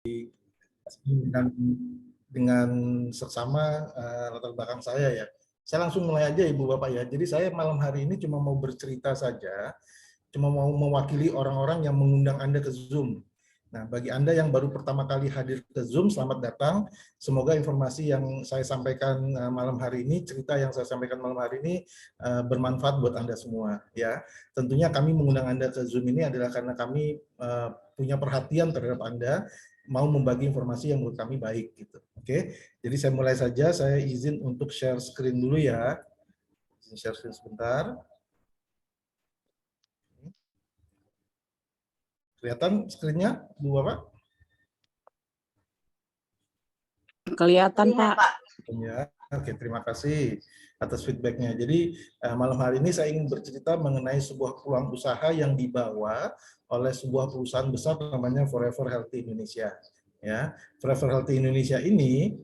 dengan dengan seksama latar belakang saya ya. Saya langsung mulai aja Ibu Bapak ya. Jadi saya malam hari ini cuma mau bercerita saja, cuma mau mewakili orang-orang yang mengundang Anda ke Zoom. Nah, bagi Anda yang baru pertama kali hadir ke Zoom, selamat datang. Semoga informasi yang saya sampaikan malam hari ini, cerita yang saya sampaikan malam hari ini bermanfaat buat Anda semua. Ya, tentunya kami mengundang Anda ke Zoom ini adalah karena kami punya perhatian terhadap Anda, mau membagi informasi yang menurut kami baik gitu. Oke, jadi saya mulai saja. Saya izin untuk share screen dulu ya. Share screen sebentar. Kelihatan screen-nya, Bu Bapak? Kelihatan, Pak. Ya, oke, terima kasih atas feedback-nya. Jadi malam hari ini saya ingin bercerita mengenai sebuah peluang usaha yang dibawa oleh sebuah perusahaan besar namanya Forever Healthy Indonesia. Ya, Forever Healthy Indonesia ini,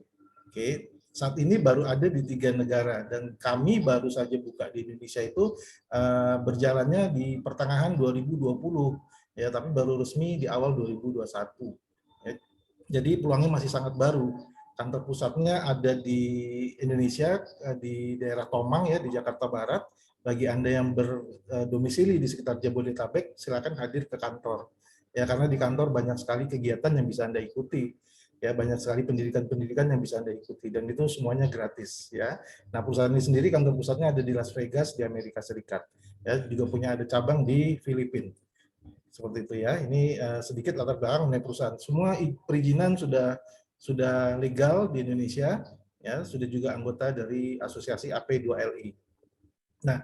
oke, saat ini baru ada di 3 negara dan kami baru saja buka di Indonesia itu berjalannya di pertengahan 2020, ya, tapi baru resmi di awal 2021. Ya, jadi peluangnya masih sangat baru. Kantor pusatnya ada di Indonesia, di daerah Tomang ya, di Jakarta Barat. Bagi Anda yang berdomisili di sekitar Jabodetabek, silakan hadir ke kantor. Ya, karena di kantor banyak sekali kegiatan yang bisa Anda ikuti. Ya, banyak sekali pendidikan-pendidikan yang bisa Anda ikuti dan itu semuanya gratis ya. Nah, perusahaan ini sendiri kantor pusatnya ada di Las Vegas di Amerika Serikat. Ya, juga punya ada cabang di Filipina. Seperti itu ya. Ini sedikit latar belakang mengenai perusahaan. Semua perizinan sudah legal di Indonesia, ya, sudah juga anggota dari asosiasi AP2LI. Nah,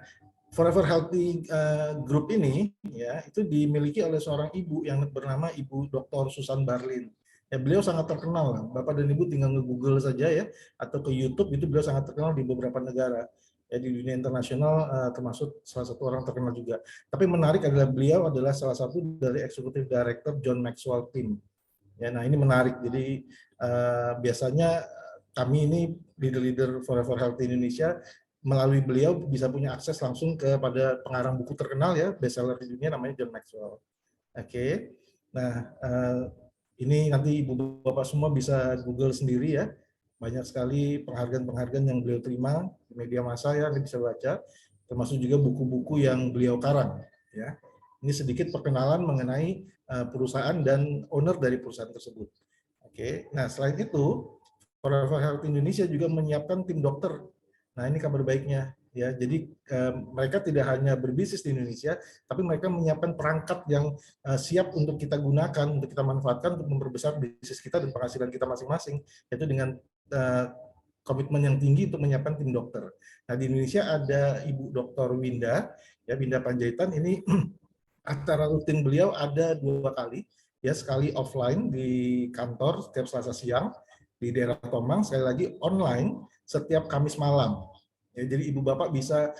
Forever Healthy Group ini ya itu dimiliki oleh seorang ibu yang bernama Ibu Dr. Susan Barlin. Ya, beliau sangat terkenal, Bapak dan Ibu tinggal nge-Google saja ya atau ke YouTube, itu beliau sangat terkenal di beberapa negara. Ya, di dunia internasional termasuk salah satu orang terkenal juga. Tapi menarik adalah beliau adalah salah satu dari Executive Director John Maxwell Team. Ya, nah ini menarik. Jadi biasanya kami ini leader-leader Forever Healthy Indonesia melalui beliau bisa punya akses langsung kepada pengarang buku terkenal ya, bestseller di dunia namanya John Maxwell. Oke. Nah, ini nanti Ibu Bapak semua bisa Google sendiri ya. Banyak sekali penghargaan-penghargaan yang beliau terima di media massa ya, Anda bisa baca, termasuk juga buku-buku yang beliau karang ya. Ini sedikit perkenalan mengenai perusahaan dan owner dari perusahaan tersebut. Oke. Nah, selain itu, Forever Health Indonesia juga menyiapkan tim dokter. Nah, ini kabar baiknya ya. Jadi mereka tidak hanya berbisnis di Indonesia, tapi mereka menyiapkan perangkat yang siap untuk kita gunakan, untuk kita manfaatkan untuk memperbesar bisnis kita dan penghasilan kita masing-masing, yaitu dengan komitmen yang tinggi untuk menyiapkan tim dokter. Nah, di Indonesia ada Ibu Dr. Winda, ya, Winda Panjaitan. Ini acara rutin beliau ada 2 kali, ya, sekali offline di kantor setiap Selasa siang di daerah Tomang, sekali lagi online setiap Kamis malam. Ya, jadi Ibu Bapak bisa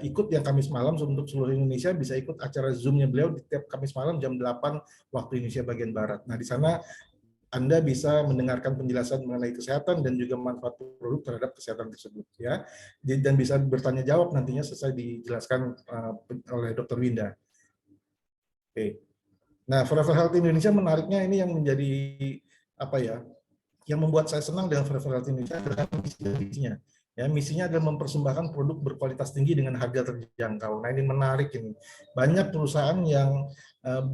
ikut yang Kamis malam untuk seluruh Indonesia, bisa ikut acara Zoom-nya beliau di tiap Kamis malam jam 8 waktu Indonesia bagian Barat. Nah, di sana Anda bisa mendengarkan penjelasan mengenai kesehatan dan juga manfaat produk terhadap kesehatan tersebut ya. Dan bisa bertanya jawab nantinya sesuai dijelaskan oleh Dr. Winda. Oke. Nah, Forever Health Indonesia menariknya ini yang menjadi apa ya? Yang membuat saya senang dengan Forever Health Indonesia adalah misinya. Ya, misinya adalah mempersembahkan produk berkualitas tinggi dengan harga terjangkau. Nah, ini menarik ini. Banyak perusahaan yang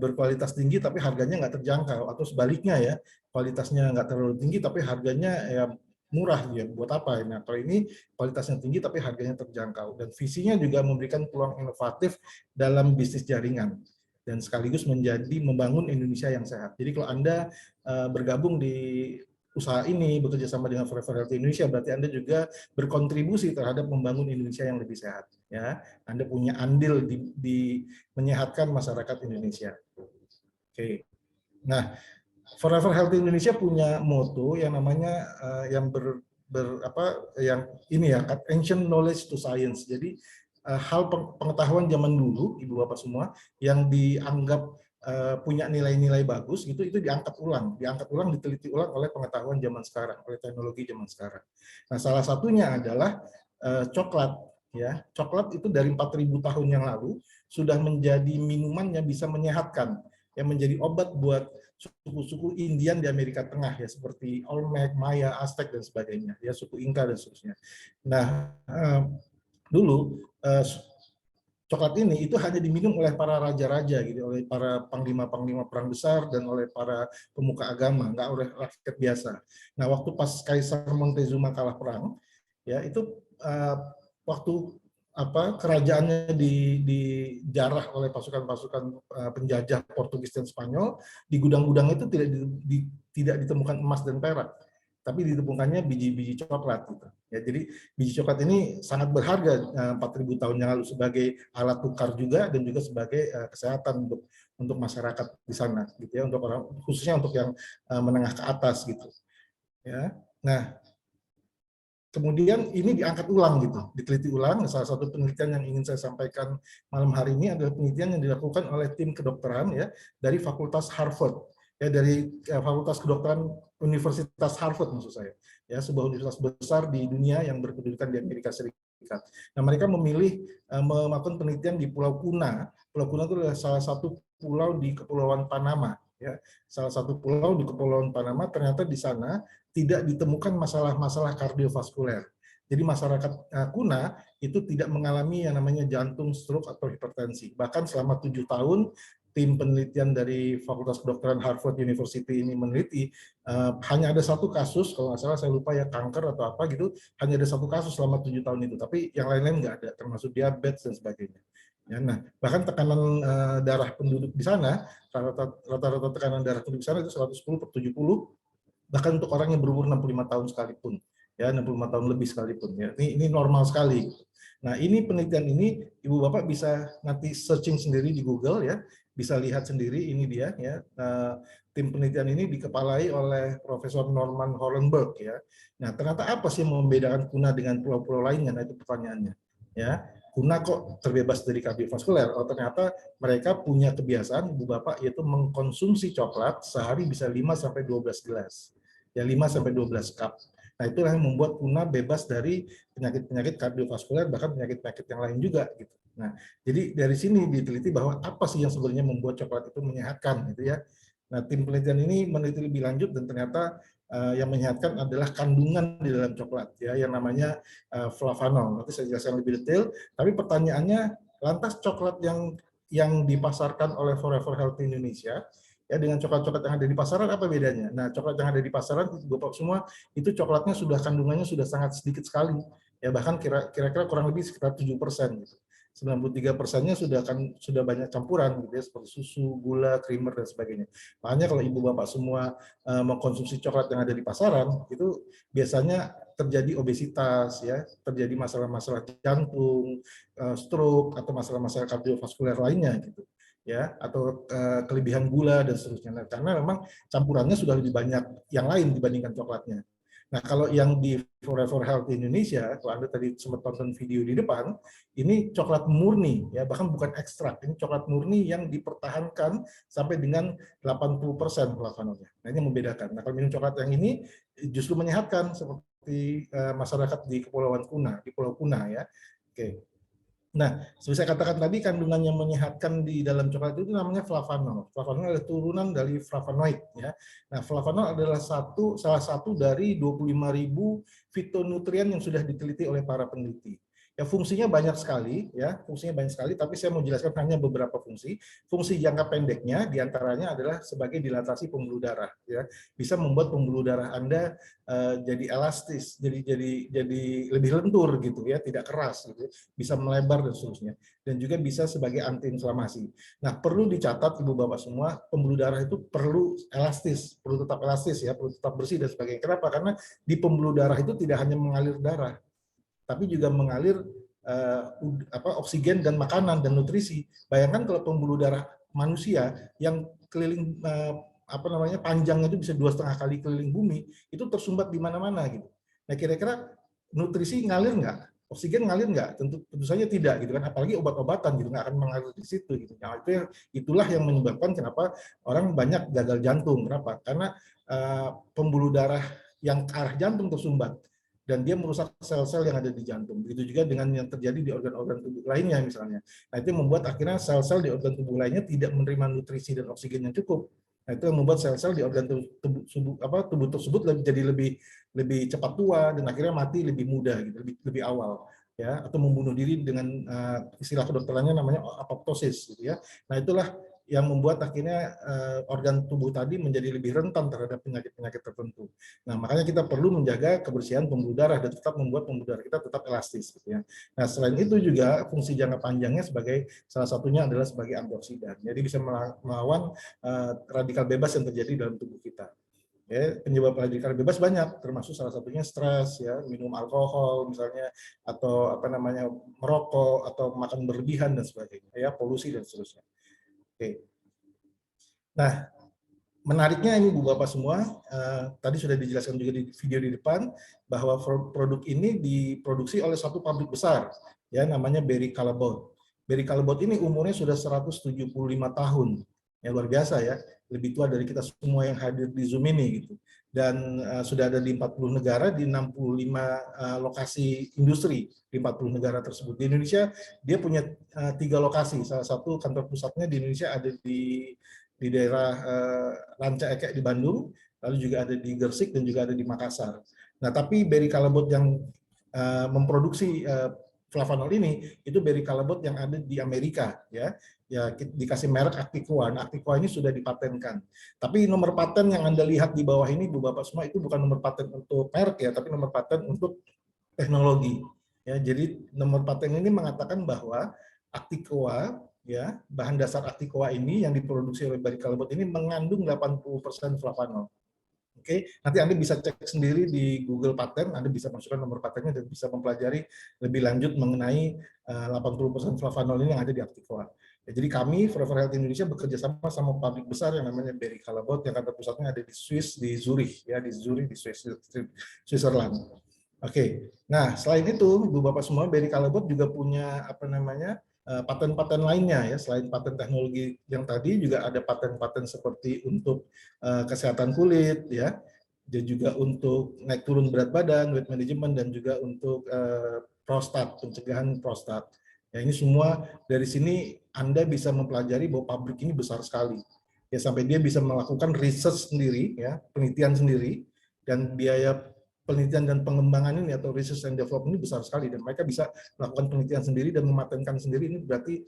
berkualitas tinggi tapi harganya nggak terjangkau, atau sebaliknya ya, kualitasnya nggak terlalu tinggi tapi harganya ya murah ya. Buat apa? Nah, kalau ini kualitasnya tinggi tapi harganya terjangkau, dan visinya juga memberikan peluang inovatif dalam bisnis jaringan dan sekaligus membangun Indonesia yang sehat. Jadi kalau Anda bergabung di usaha ini, bekerja sama dengan Forever Healthy Indonesia, berarti Anda juga berkontribusi terhadap membangun Indonesia yang lebih sehat. Ya, Anda punya andil di menyehatkan masyarakat Indonesia. Oke. Nah, Forever Healthy Indonesia punya moto yang namanya yang ini ya, ancient knowledge to science. Jadi hal pengetahuan zaman dulu, Ibu Bapak semua, yang dianggap punya nilai-nilai bagus, itu diangkat ulang, diteliti ulang oleh pengetahuan zaman sekarang, oleh teknologi zaman sekarang. Nah, salah satunya adalah coklat. Ya, coklat itu dari 4.000 tahun yang lalu sudah menjadi minuman yang bisa menyehatkan, yang menjadi obat buat suku-suku Indian di Amerika Tengah ya, seperti Olmec, Maya, Aztec dan sebagainya, ya suku Inka dan seterusnya. Nah, dulu coklat ini itu hanya diminum oleh para raja-raja gitu, oleh para panglima-panglima perang besar dan oleh para pemuka agama, nggak oleh rakyat biasa. Nah, waktu pas Kaisar Montezuma kalah perang, ya itu waktu kerajaannya dijarah oleh pasukan-pasukan penjajah Portugis dan Spanyol, di gudang-gudang itu tidak ditemukan emas dan perak, tapi ditemukannya biji-biji coklat gitu. Ya, jadi biji coklat ini sangat berharga 4.000 tahun yang lalu sebagai alat tukar juga dan juga sebagai kesehatan untuk masyarakat di sana gitu ya, untuk orang, khususnya untuk yang menengah ke atas gitu. Ya. Nah, kemudian ini diangkat ulang gitu, diteliti ulang. Salah satu penelitian yang ingin saya sampaikan malam hari ini adalah penelitian yang dilakukan oleh tim kedokteran ya dari Fakultas Harvard, ya dari Fakultas Kedokteran Universitas Harvard maksud saya, ya sebuah universitas besar di dunia yang berkedudukan di Amerika Serikat. Nah, mereka memilih melakukan penelitian di Pulau Kuna. Pulau Kuna itu adalah salah satu pulau di Kepulauan Panama, ya salah satu pulau di Kepulauan Panama. Ternyata di sana tidak ditemukan masalah-masalah kardiovaskuler. Jadi masyarakat Kuna itu tidak mengalami yang namanya jantung, stroke, atau hipertensi. Bahkan selama 7 tahun, tim penelitian dari Fakultas Kedokteran Harvard University ini meneliti, hanya ada satu kasus, kalau nggak salah saya lupa ya, kanker atau apa gitu, hanya ada satu kasus selama 7 tahun itu. Tapi yang lain-lain nggak ada, termasuk diabetes dan sebagainya. Ya, nah, bahkan tekanan darah penduduk di sana, rata-rata tekanan darah penduduk di sana itu 110/70, bahkan untuk orang yang berumur 65 tahun sekalipun, ya 65 tahun lebih sekalipun, ya ini normal sekali. Nah, ini penelitian ini Ibu Bapak bisa nanti searching sendiri di Google ya, bisa lihat sendiri ini dia ya. Tim penelitian ini dikepalai oleh Profesor Norman Hollenberg ya. Nah, ternyata apa sih yang membedakan Kuna dengan pulau-pulau lainnya? Nah, itu pertanyaannya. Ya, Kuna kok terbebas dari kardiovaskuler? Oh, ternyata mereka punya kebiasaan Ibu Bapak yaitu mengkonsumsi coklat sehari bisa 5-12 gelas. Ya 5-12 cup. Nah, itulah yang membuat Kuna bebas dari penyakit-penyakit kardiovaskuler, bahkan penyakit-penyakit yang lain juga gitu. Nah, jadi dari sini diteliti bahwa apa sih yang sebenarnya membuat coklat itu menyehatkan gitu ya. Nah, tim penelitian ini meneliti lebih lanjut dan ternyata yang menyehatkan adalah kandungan di dalam coklat ya, yang namanya flavanol. Nanti saya jelaskan lebih detail, tapi pertanyaannya, lantas coklat yang dipasarkan oleh Forever Healthy Indonesia ya dengan coklat-coklat yang ada di pasaran apa bedanya? Nah, coklat yang ada di pasaran Bapak semua itu coklatnya sudah kandungannya sudah sangat sedikit sekali. Ya bahkan kira-kira kurang lebih sekitar 7% gitu. 93%-nya sudah banyak campuran gitu ya, seperti susu, gula, creamer dan sebagainya. Makanya kalau Ibu Bapak semua mengkonsumsi coklat yang ada di pasaran itu biasanya terjadi obesitas ya, terjadi masalah-masalah jantung, stroke atau masalah-masalah kardiovaskuler lainnya gitu. Ya, atau kelebihan gula dan seterusnya. Nah, karena memang campurannya sudah lebih banyak yang lain dibandingkan coklatnya. Nah, kalau yang di Forever Health Indonesia, kalau Anda tadi sempat tonton video di depan, ini coklat murni, ya bahkan bukan ekstrak. Ini coklat murni yang dipertahankan sampai dengan 80% flavanolnya. Nah, ini membedakan. Nah, kalau minum coklat yang ini justru menyehatkan seperti masyarakat di Kepulauan Kuna, di Pulau Kuna ya. Oke. Nah, seperti saya katakan tadi, kandungan yang menyehatkan di dalam coklat itu namanya flavanol. Flavanol adalah turunan dari flavonoid. Ya. Nah, flavanol adalah salah satu dari 25.000 fitonutrien yang sudah diteliti oleh para peneliti. Ya, fungsinya banyak sekali, ya, fungsinya banyak sekali. Tapi saya mau jelaskan hanya beberapa fungsi. Fungsi jangka pendeknya diantaranya adalah sebagai dilatasi pembuluh darah. Ya, bisa membuat pembuluh darah Anda jadi elastis, jadi lebih lentur gitu ya, tidak keras gitu, bisa melebar dan seterusnya. Dan juga bisa sebagai antiinflamasi. Nah, perlu dicatat Ibu Bapak semua, pembuluh darah itu perlu elastis, perlu tetap elastis ya, perlu tetap bersih dan sebagainya. Kenapa? Karena di pembuluh darah itu tidak hanya mengalir darah, tapi juga mengalir oksigen dan makanan dan nutrisi. Bayangkan kalau pembuluh darah manusia yang keliling panjangnya itu bisa 2,5 kali keliling bumi, itu tersumbat di mana-mana gitu. Nah, kira-kira nutrisi ngalir nggak? Oksigen ngalir nggak? Tentu saja tidak gitu kan. Apalagi obat-obatan gitu nggak akan mengalir di situ gitu. Nah, itulah yang menyebabkan kenapa orang banyak gagal jantung. Kenapa? Karena pembuluh darah yang ke arah jantung tersumbat dan dia merusak sel-sel yang ada di jantung. Begitu juga dengan yang terjadi di organ-organ tubuh lainnya misalnya. Nah, itu membuat akhirnya sel-sel di organ tubuh lainnya tidak menerima nutrisi dan oksigen yang cukup. Nah, itu yang membuat sel-sel di organ tubuh tersebut jadi lebih cepat tua dan akhirnya mati lebih mudah gitu, lebih awal ya, atau membunuh diri dengan istilah kedokterannya namanya apoptosis gitu ya. Nah, itulah yang membuat akhirnya organ tubuh tadi menjadi lebih rentan terhadap penyakit-penyakit tertentu. Nah, makanya kita perlu menjaga kebersihan pembuluh darah dan tetap membuat pembuluh darah kita tetap elastis gitu ya. Nah, selain itu juga fungsi jangka panjangnya sebagai salah satunya adalah sebagai antioksidan. Jadi bisa melawan radikal bebas yang terjadi dalam tubuh kita. Ya, penyebab radikal bebas banyak, termasuk salah satunya stres, ya, minum alkohol misalnya, atau apa namanya merokok, atau makan berlebihan dan sebagainya, ya, polusi dan seterusnya. Oke. Nah, menariknya ini Bu Bapak semua, tadi sudah dijelaskan juga di video di depan bahwa produk ini diproduksi oleh satu pabrik besar, ya, namanya Barry Callebaut. Barry Callebaut ini umurnya sudah 175 tahun, ya, luar biasa ya, lebih tua dari kita semua yang hadir di Zoom ini gitu. Dan sudah ada di 40 negara, di 65 lokasi industri di 40 negara tersebut. Di Indonesia dia punya 3 lokasi, salah satu kantor pusatnya di Indonesia ada di daerah Ranca Ekek di Bandung, lalu juga ada di Gersik dan juga ada di Makassar. Nah, tapi Barry Callebaut yang memproduksi flavanol ini itu Barry Callebaut yang ada di Amerika, ya dikasih merek Acticoa. Nah, Acticoa ini sudah dipatenkan. Tapi nomor paten yang Anda lihat di bawah ini, Bu Bapak semua, itu bukan nomor paten untuk merek ya, tapi nomor paten untuk teknologi. Ya, jadi nomor paten ini mengatakan bahwa Acticoa, ya, bahan dasar Acticoa ini yang diproduksi oleh Barry Callebaut ini mengandung 80% flavanol. Oke, nanti Anda bisa cek sendiri di Google Paten, Anda bisa masukkan nomor patennya dan bisa mempelajari lebih lanjut mengenai 80% flavanol ini yang ada di Acticoa. Ya, jadi kami Forever Health Indonesia bekerja sama sama pabrik besar yang namanya Barry Callebaut yang kantor pusatnya ada di Swiss, di Zurich, ya, di Zurich, di Switzerland. Oke, nah selain itu, Ibu Bapak semua, Barry Callebaut juga punya apa namanya paten-paten lainnya ya, selain paten teknologi yang tadi juga ada paten-paten seperti untuk kesehatan kulit ya, dan juga untuk naik turun berat badan, weight management, dan juga untuk prostat, pencegahan prostat. Ya, ini semua dari sini Anda bisa mempelajari bahwa pabrik ini besar sekali. Ya, sampai dia bisa melakukan riset sendiri, ya, penelitian sendiri, dan biaya penelitian dan pengembangan ini atau research and development ini besar sekali, dan mereka bisa melakukan penelitian sendiri dan mematenkan sendiri. Ini berarti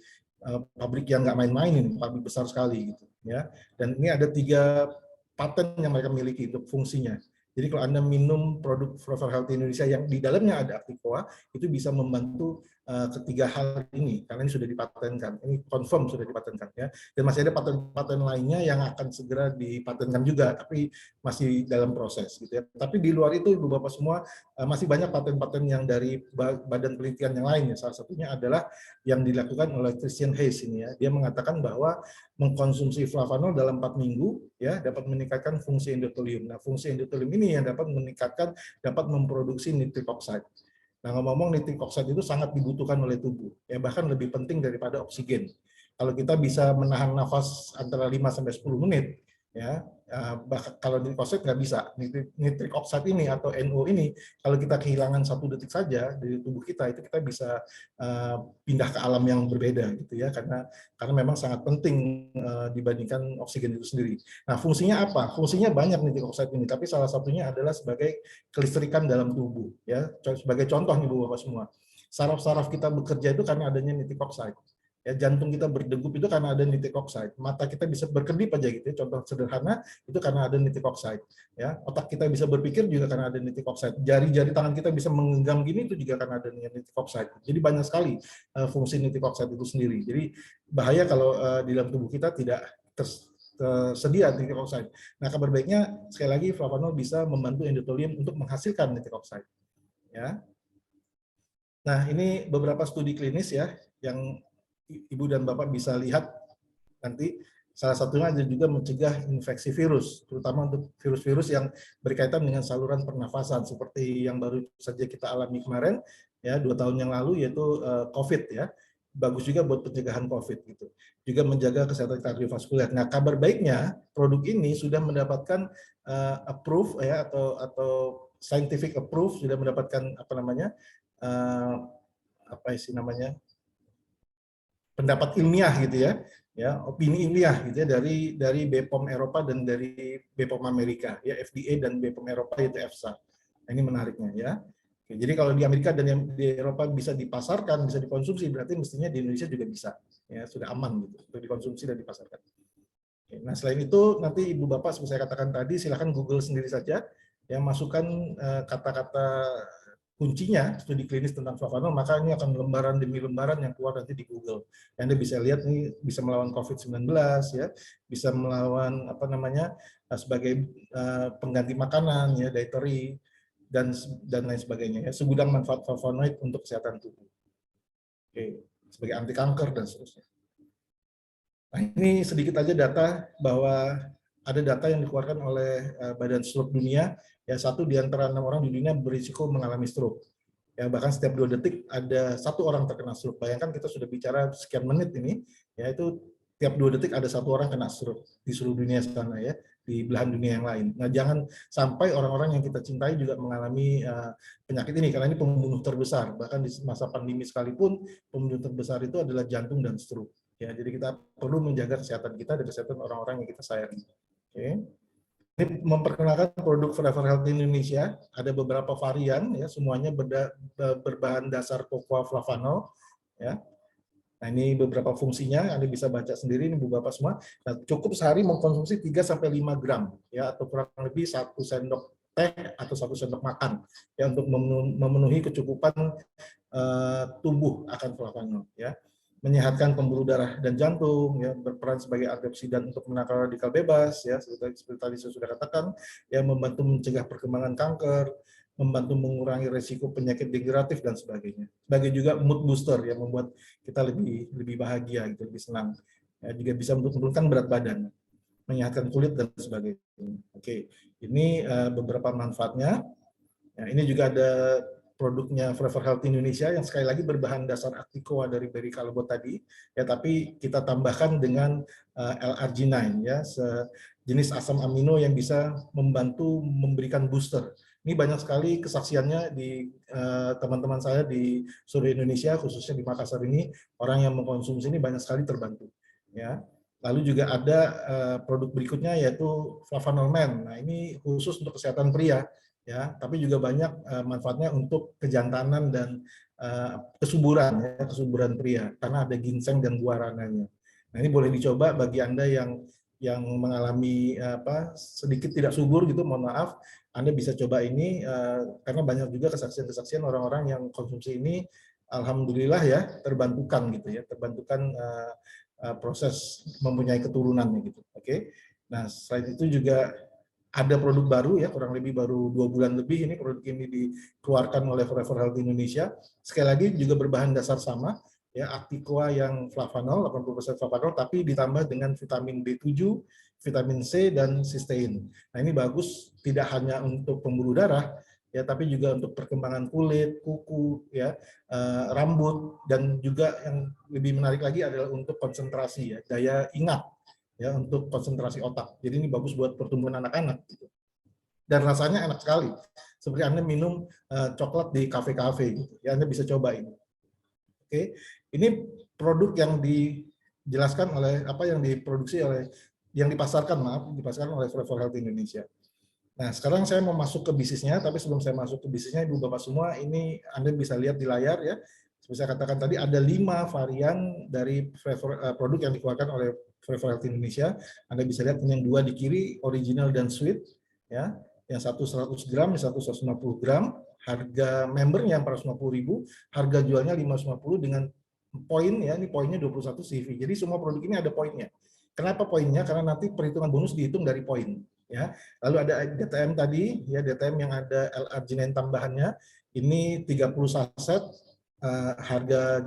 pabrik yang nggak main-main, ini pabrik besar sekali gitu ya. Dan ini ada 3 paten yang mereka miliki untuk fungsinya. Jadi kalau Anda minum produk Forever Health Indonesia yang di dalamnya ada Acticoa, itu bisa membantu ketiga hal ini, karena ini sudah dipatenkan, ini confirm sudah dipatenkan ya. Dan masih ada paten-paten lainnya yang akan segera dipatenkan juga, tapi masih dalam proses gitu ya. Tapi di luar itu, Ibu Bapak semua, masih banyak paten-paten yang dari badan penelitian yang lain ya. Salah satunya adalah yang dilakukan oleh Christian Hayes ini ya. Dia mengatakan bahwa mengkonsumsi flavanol dalam 4 minggu ya dapat meningkatkan fungsi endotelium. Nah, fungsi endotelium ini yang dapat meningkatkan, dapat memproduksi nitric oxide. Nah, ngomong-ngomong, nitric oxide itu sangat dibutuhkan oleh tubuh, ya, bahkan lebih penting daripada oksigen. Kalau kita bisa menahan nafas antara 5 sampai 10 menit, ya, bahkan kalau nitric oxide nggak bisa. Nitric oxide ini atau NO ini, kalau kita kehilangan 1 detik saja dari tubuh kita, itu kita bisa pindah ke alam yang berbeda gitu ya, karena memang sangat penting dibandingkan oksigen itu sendiri. Nah, fungsinya apa? Fungsinya banyak nitric oxide ini, tapi salah satunya adalah sebagai kelistrikan dalam tubuh ya. Sebagai contoh nih Bu Bapak semua, saraf-saraf kita bekerja itu karena adanya nitric oxide. Ya, jantung kita berdegup itu karena ada nitric oxide. Mata kita bisa berkedip aja gitu ya, contoh sederhana itu karena ada nitric oxide. Ya, otak kita bisa berpikir juga karena ada nitric oxide. Jari-jari tangan kita bisa menggenggam gini itu juga karena ada nitric oxide. Jadi banyak sekali fungsi nitric oxide itu sendiri. Jadi bahaya kalau di dalam tubuh kita tidak tersedia nitric oxide. Nah, kabar baiknya sekali lagi flavanol bisa membantu endotelium untuk menghasilkan nitric oxide. Ya. Nah, ini beberapa studi klinis ya yang Ibu dan Bapak bisa lihat nanti. Salah satunya ada juga mencegah infeksi virus, terutama untuk virus-virus yang berkaitan dengan saluran pernafasan seperti yang baru saja kita alami kemarin ya 2 tahun yang lalu, yaitu COVID ya. Bagus juga buat pencegahan COVID gitu. Juga menjaga kesehatan kardiovaskuler. Nah, kabar baiknya produk ini sudah mendapatkan approve ya atau scientific approve, sudah mendapatkan apa namanya apa sih namanya pendapat ilmiah gitu ya. ya opini ilmiah gitu ya dari BPOM Eropa dan dari BPOM Amerika ya, FDA dan BPOM Eropa yaitu EFSA. Nah, ini menariknya ya. Oke, jadi kalau di Amerika dan yang di Eropa bisa dipasarkan, bisa dikonsumsi, berarti mestinya di Indonesia juga bisa ya, sudah aman gitu untuk dikonsumsi dan dipasarkan. Oke, nah selain itu nanti Ibu Bapak seperti saya katakan tadi, silakan Google sendiri saja yang masukkan kata-kata kuncinya studi klinis tentang flavanol, maka ini akan lembaran demi lembaran yang keluar nanti di Google. Anda bisa lihat ini bisa melawan COVID-19 ya, bisa melawan apa namanya sebagai pengganti makanan ya, dietary dan lain sebagainya ya, segudang manfaat flavonoid untuk kesehatan tubuh. Oke, sebagai anti kanker dan seterusnya. Nah, ini sedikit aja data bahwa ada data yang dikeluarkan oleh Badan Stroke Dunia, ya 1 di antara 6 orang di dunia berisiko mengalami stroke. Ya, bahkan setiap 2 detik ada 1 orang terkena stroke. Bayangkan kita sudah bicara sekian menit ini, ya itu tiap 2 detik ada 1 orang kena stroke di seluruh dunia sana ya, di belahan dunia yang lain. Nah, jangan sampai orang-orang yang kita cintai juga mengalami penyakit ini, karena ini pembunuh terbesar. Bahkan di masa pandemi sekalipun, pembunuh terbesar itu adalah jantung dan stroke. Ya, jadi kita perlu menjaga kesehatan kita dan kesehatan orang-orang yang kita sayangi. Oke. Ini memperkenalkan produk Forever Health Indonesia. Ada beberapa varian, ya, semuanya berbahan dasar cocoa flavanol. Ya. Nah, ini beberapa fungsinya, Anda bisa baca sendiri, ini Bu Bapak semua. Nah, cukup sehari mengkonsumsi 3-5 gram, ya, atau kurang lebih 1 sendok teh atau 1 sendok makan, ya, untuk memenuhi kecukupan tubuh akan flavanol. Ya. Menyehatkan pembuluh darah dan jantung, ya, berperan sebagai antioksidan untuk menangkal radikal bebas, ya, seperti tadi saya sudah katakan, yang membantu mencegah perkembangan kanker, membantu mengurangi resiko penyakit degeneratif dan sebagainya. Sebagai juga mood booster yang membuat kita lebih bahagia, gitu, lebih senang. Ya, juga bisa untuk menurunkan berat badan, menyehatkan kulit dan sebagainya. Oke, ini beberapa manfaatnya. Ya, ini juga ada produknya Forever Health Indonesia yang sekali lagi berbahan dasar Acticoa dari berry kalbo tadi, ya, tapi kita tambahkan dengan L-arginine, ya, jenis asam amino yang bisa membantu memberikan booster. Ini banyak sekali kesaksiannya di teman-teman saya di seluruh Indonesia, khususnya di Makassar ini, orang yang mengkonsumsi ini banyak sekali terbantu. Ya. Lalu juga ada produk berikutnya yaitu Flavanol Men. Nah, ini khusus untuk kesehatan pria. Ya, tapi juga banyak manfaatnya untuk kejantanan dan kesuburan, ya, kesuburan pria, karena ada ginseng dan guarananya. Nah, ini boleh dicoba bagi Anda yang mengalami sedikit tidak subur gitu, mohon maaf, Anda bisa coba ini karena banyak juga kesaksian-kesaksian orang-orang yang konsumsi ini, alhamdulillah ya, terbantukan gitu ya, terbantukan proses mempunyai keturunannya gitu. Oke. Nah, selain itu juga ada produk baru, ya, kurang lebih baru 2 bulan lebih ini produk ini dikeluarkan oleh Forever Health Indonesia. Sekali lagi juga berbahan dasar sama, ya, Acticoa yang flavanol, 80% flavanol, tapi ditambah dengan vitamin B7, vitamin C dan sistein. Nah, ini bagus tidak hanya untuk pembuluh darah, ya, tapi juga untuk perkembangan kulit, kuku, ya, rambut, dan juga yang lebih menarik lagi adalah untuk konsentrasi, ya, daya ingat, ya, untuk konsentrasi otak. Jadi ini bagus buat pertumbuhan anak-anak. Gitu. Dan rasanya enak sekali. Seperti Anda minum coklat di kafe-kafe. Gitu. Ya, Anda bisa coba ini. Oke, ini produk yang dijelaskan oleh yang diproduksi oleh, yang dipasarkan oleh Forever Health Indonesia. Nah, sekarang saya mau masuk ke bisnisnya, tapi sebelum saya masuk ke bisnisnya, Ibu Bapak semua, ini Anda bisa lihat di layar, ya. Seperti saya katakan tadi, ada 5 varian dari produk yang dikeluarkan oleh Forever Health Indonesia. Anda bisa lihat yang 2 di kiri, original dan sweet, ya. Yang satu 100 gram, yang satu 150 gram. Harga membernya 450.000, harga jualnya 550 dengan poin, ya. Ini poinnya 21 CV. Jadi semua produk ini ada poinnya. Kenapa poinnya? Karena nanti perhitungan bonus dihitung dari poin. Ya, lalu ada DTM tadi, ya, DTM yang ada L-arginine tambahannya, ini 30 saset, harga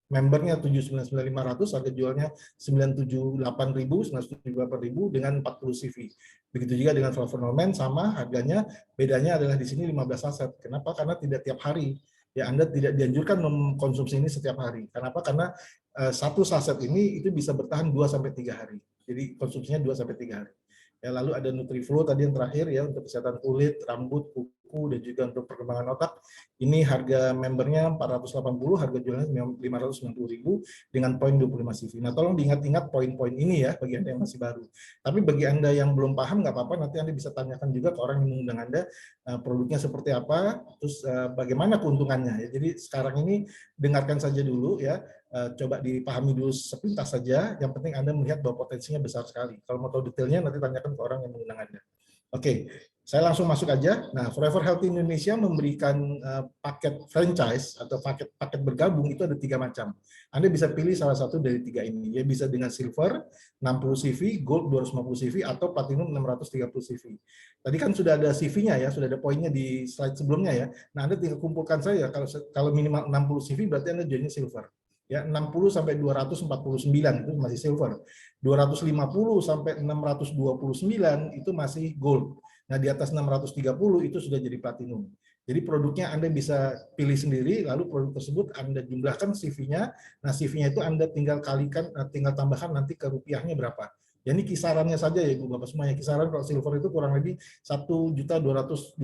membernya 799.500, harga jualnya 978.000, 978.000 dengan 40 CV. Begitu juga dengan Flavanol Men, sama harganya, bedanya adalah di sini 15 saset. Kenapa? Karena tidak tiap hari. Ya, Anda tidak dianjurkan mengkonsumsi ini setiap hari. Kenapa? Karena satu saset ini itu bisa bertahan 2-3 hari. Jadi konsumsinya 2-3 hari. Ya, lalu ada NutriFlow tadi yang terakhir, ya, untuk kesehatan kulit, rambut, kuku, buku dan juga untuk perkembangan otak. Ini harga membernya 480, harga jualnya 590.000 dengan poin 25 CV. Nah, tolong diingat-ingat poin-poin ini ya bagi Anda yang masih baru. Tapi bagi Anda yang belum paham nggak apa-apa, nanti Anda bisa tanyakan juga ke orang yang mengundang Anda produknya seperti apa, terus bagaimana keuntungannya. Ya, jadi sekarang ini dengarkan saja dulu ya. Coba dipahami dulu sepintas saja. Yang penting Anda melihat bahwa potensinya besar sekali. Kalau mau tahu detailnya nanti tanyakan ke orang yang mengundang Anda. Oke, saya langsung masuk aja. Nah, Forever Healthy Indonesia memberikan paket franchise atau paket bergabung itu ada 3 macam. Anda bisa pilih salah satu dari 3 ini. Ya bisa dengan silver 60 CV, gold 250 CV atau platinum 630 CV. Tadi kan sudah ada CV-nya ya, sudah ada poinnya di slide sebelumnya ya. Nah, Anda tinggal kumpulkan saja kalau minimal 60 CV berarti Anda joinnya silver. Ya, 60 sampai 249 itu masih silver. 250 sampai 629 itu masih gold. Nah, di atas 630 itu sudah jadi platinum. Jadi produknya Anda bisa pilih sendiri, lalu produk tersebut Anda jumlahkan CV-nya. Nah, CV-nya itu Anda tinggal kalikan, tinggal tambahkan nanti ke rupiahnya berapa. Ya, ini kisarannya saja ya Ibu Bapak semuanya. Kisaran kalau silver itu kurang lebih 1.250.000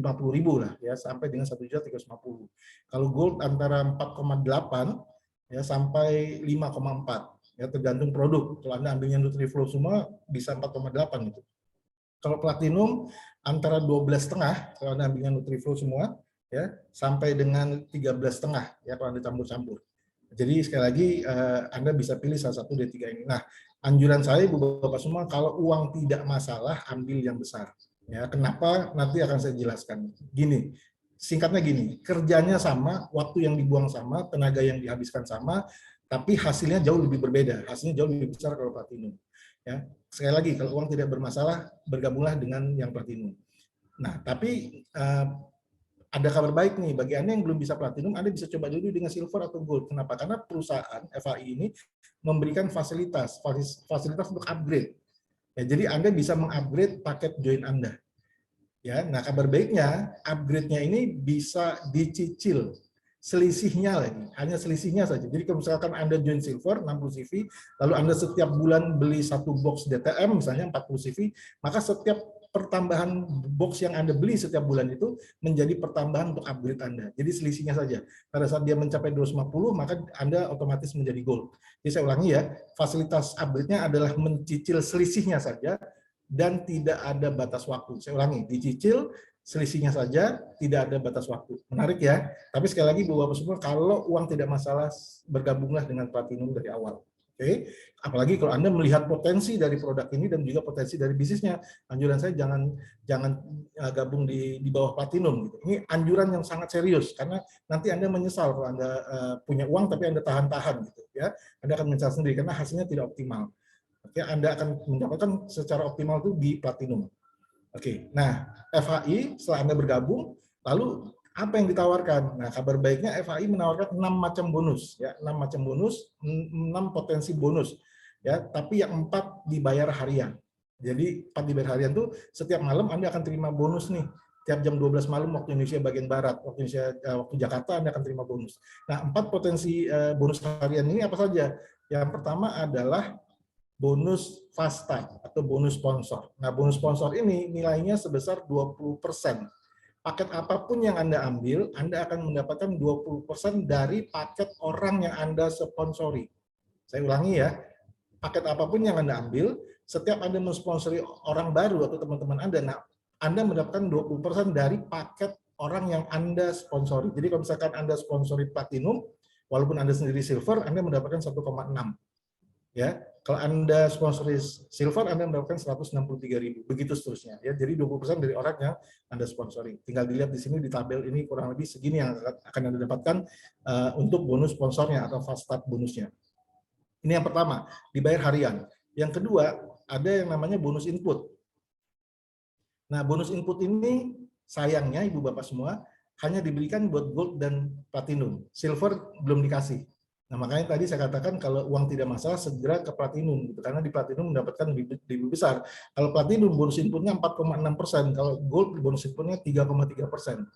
lah ya, sampai dengan 1.350.000. Kalau gold antara 4,8 ya sampai 5,4 ya tergantung produk. Kalau Anda ambilnya Nutriflow semua bisa 4,8 itu. Kalau platinum antara 12,5 kalau Anda ambilnya Nutriflow semua ya sampai dengan 13,5 ya kalau Anda campur-campur. Jadi sekali lagi Anda bisa pilih salah satu dari 3 ini. Nah, anjuran saya Ibu Bapak semua kalau uang tidak masalah ambil yang besar. Ya, kenapa nanti akan saya jelaskan. Gini, singkatnya gini, kerjanya sama, waktu yang dibuang sama, tenaga yang dihabiskan sama, tapi hasilnya jauh lebih berbeda. Hasilnya jauh lebih besar kalau platinum. Ya, sekali lagi kalau uang tidak bermasalah, bergabunglah dengan yang platinum. Nah, tapi ada kabar baik nih bagi Anda yang belum bisa platinum, Anda bisa coba dulu dengan silver atau gold. Kenapa? Karena perusahaan FAI ini memberikan fasilitas untuk upgrade. Ya, jadi Anda bisa mengupgrade paket join Anda. Ya, nah kabar baiknya upgrade-nya ini bisa dicicil selisihnya lagi, hanya selisihnya saja. Jadi kalau misalkan Anda join silver 60 CV, lalu Anda setiap bulan beli 1 box DTM misalnya 40 CV, maka setiap pertambahan box yang Anda beli setiap bulan itu menjadi pertambahan untuk upgrade Anda. Jadi selisihnya saja. Pada saat dia mencapai 250, maka Anda otomatis menjadi gold. Jadi saya ulangi ya, fasilitas upgrade-nya adalah mencicil selisihnya saja, dan tidak ada batas waktu. Saya ulangi, dicicil selisihnya saja, tidak ada batas waktu. Menarik ya. Tapi sekali lagi Bapak semua, kalau uang tidak masalah, bergabunglah dengan platinum dari awal. Oke. Apalagi kalau Anda melihat potensi dari produk ini dan juga potensi dari bisnisnya, anjuran saya jangan gabung di bawah platinum gitu. Ini anjuran yang sangat serius karena nanti Anda menyesal kalau Anda punya uang tapi Anda tahan-tahan gitu ya. Anda akan menyesal sendiri karena hasilnya tidak optimal. Oke, Anda akan mendapatkan secara optimal itu di platinum. Oke, nah FHI setelah Anda bergabung, lalu apa yang ditawarkan? Nah, kabar baiknya FHI menawarkan 6 macam bonus, ya, 6 macam bonus, 6 potensi bonus, ya, tapi yang 4 dibayar harian. Jadi 4 dibayar harian itu setiap malam Anda akan terima bonus nih. Tiap jam 12 malam waktu Indonesia bagian barat, waktu Jakarta Anda akan terima bonus. Nah, 4 potensi bonus harian ini apa saja? Yang pertama adalah bonus fast start atau bonus sponsor. Nah, bonus sponsor ini nilainya sebesar 20%. Paket apapun yang Anda ambil, Anda akan mendapatkan 20% dari paket orang yang Anda sponsori. Saya ulangi ya, paket apapun yang Anda ambil, setiap Anda mensponsori orang baru atau teman-teman Anda, nah, Anda mendapatkan 20% dari paket orang yang Anda sponsori. Jadi kalau misalkan Anda sponsori platinum, walaupun Anda sendiri silver, Anda mendapatkan 1,6. Ya, kalau Anda sponsori silver, Anda mendapatkan 163.000. Begitu seterusnya. Ya, jadi 20% dari orang yang Anda sponsori. Tinggal dilihat di sini di tabel ini kurang lebih segini yang akan Anda dapatkan untuk bonus sponsornya atau fast start bonusnya. Ini yang pertama, dibayar harian. Yang kedua, ada yang namanya bonus input. Nah, bonus input ini sayangnya Ibu Bapak semua hanya diberikan buat gold dan platinum. Silver belum dikasih. Nah, makanya tadi saya katakan kalau uang tidak masalah segera ke platinum gitu, karena di platinum mendapatkan lebih besar. Kalau platinum bonus inputnya 4,6%, kalau gold bonus inputnya 3,3%.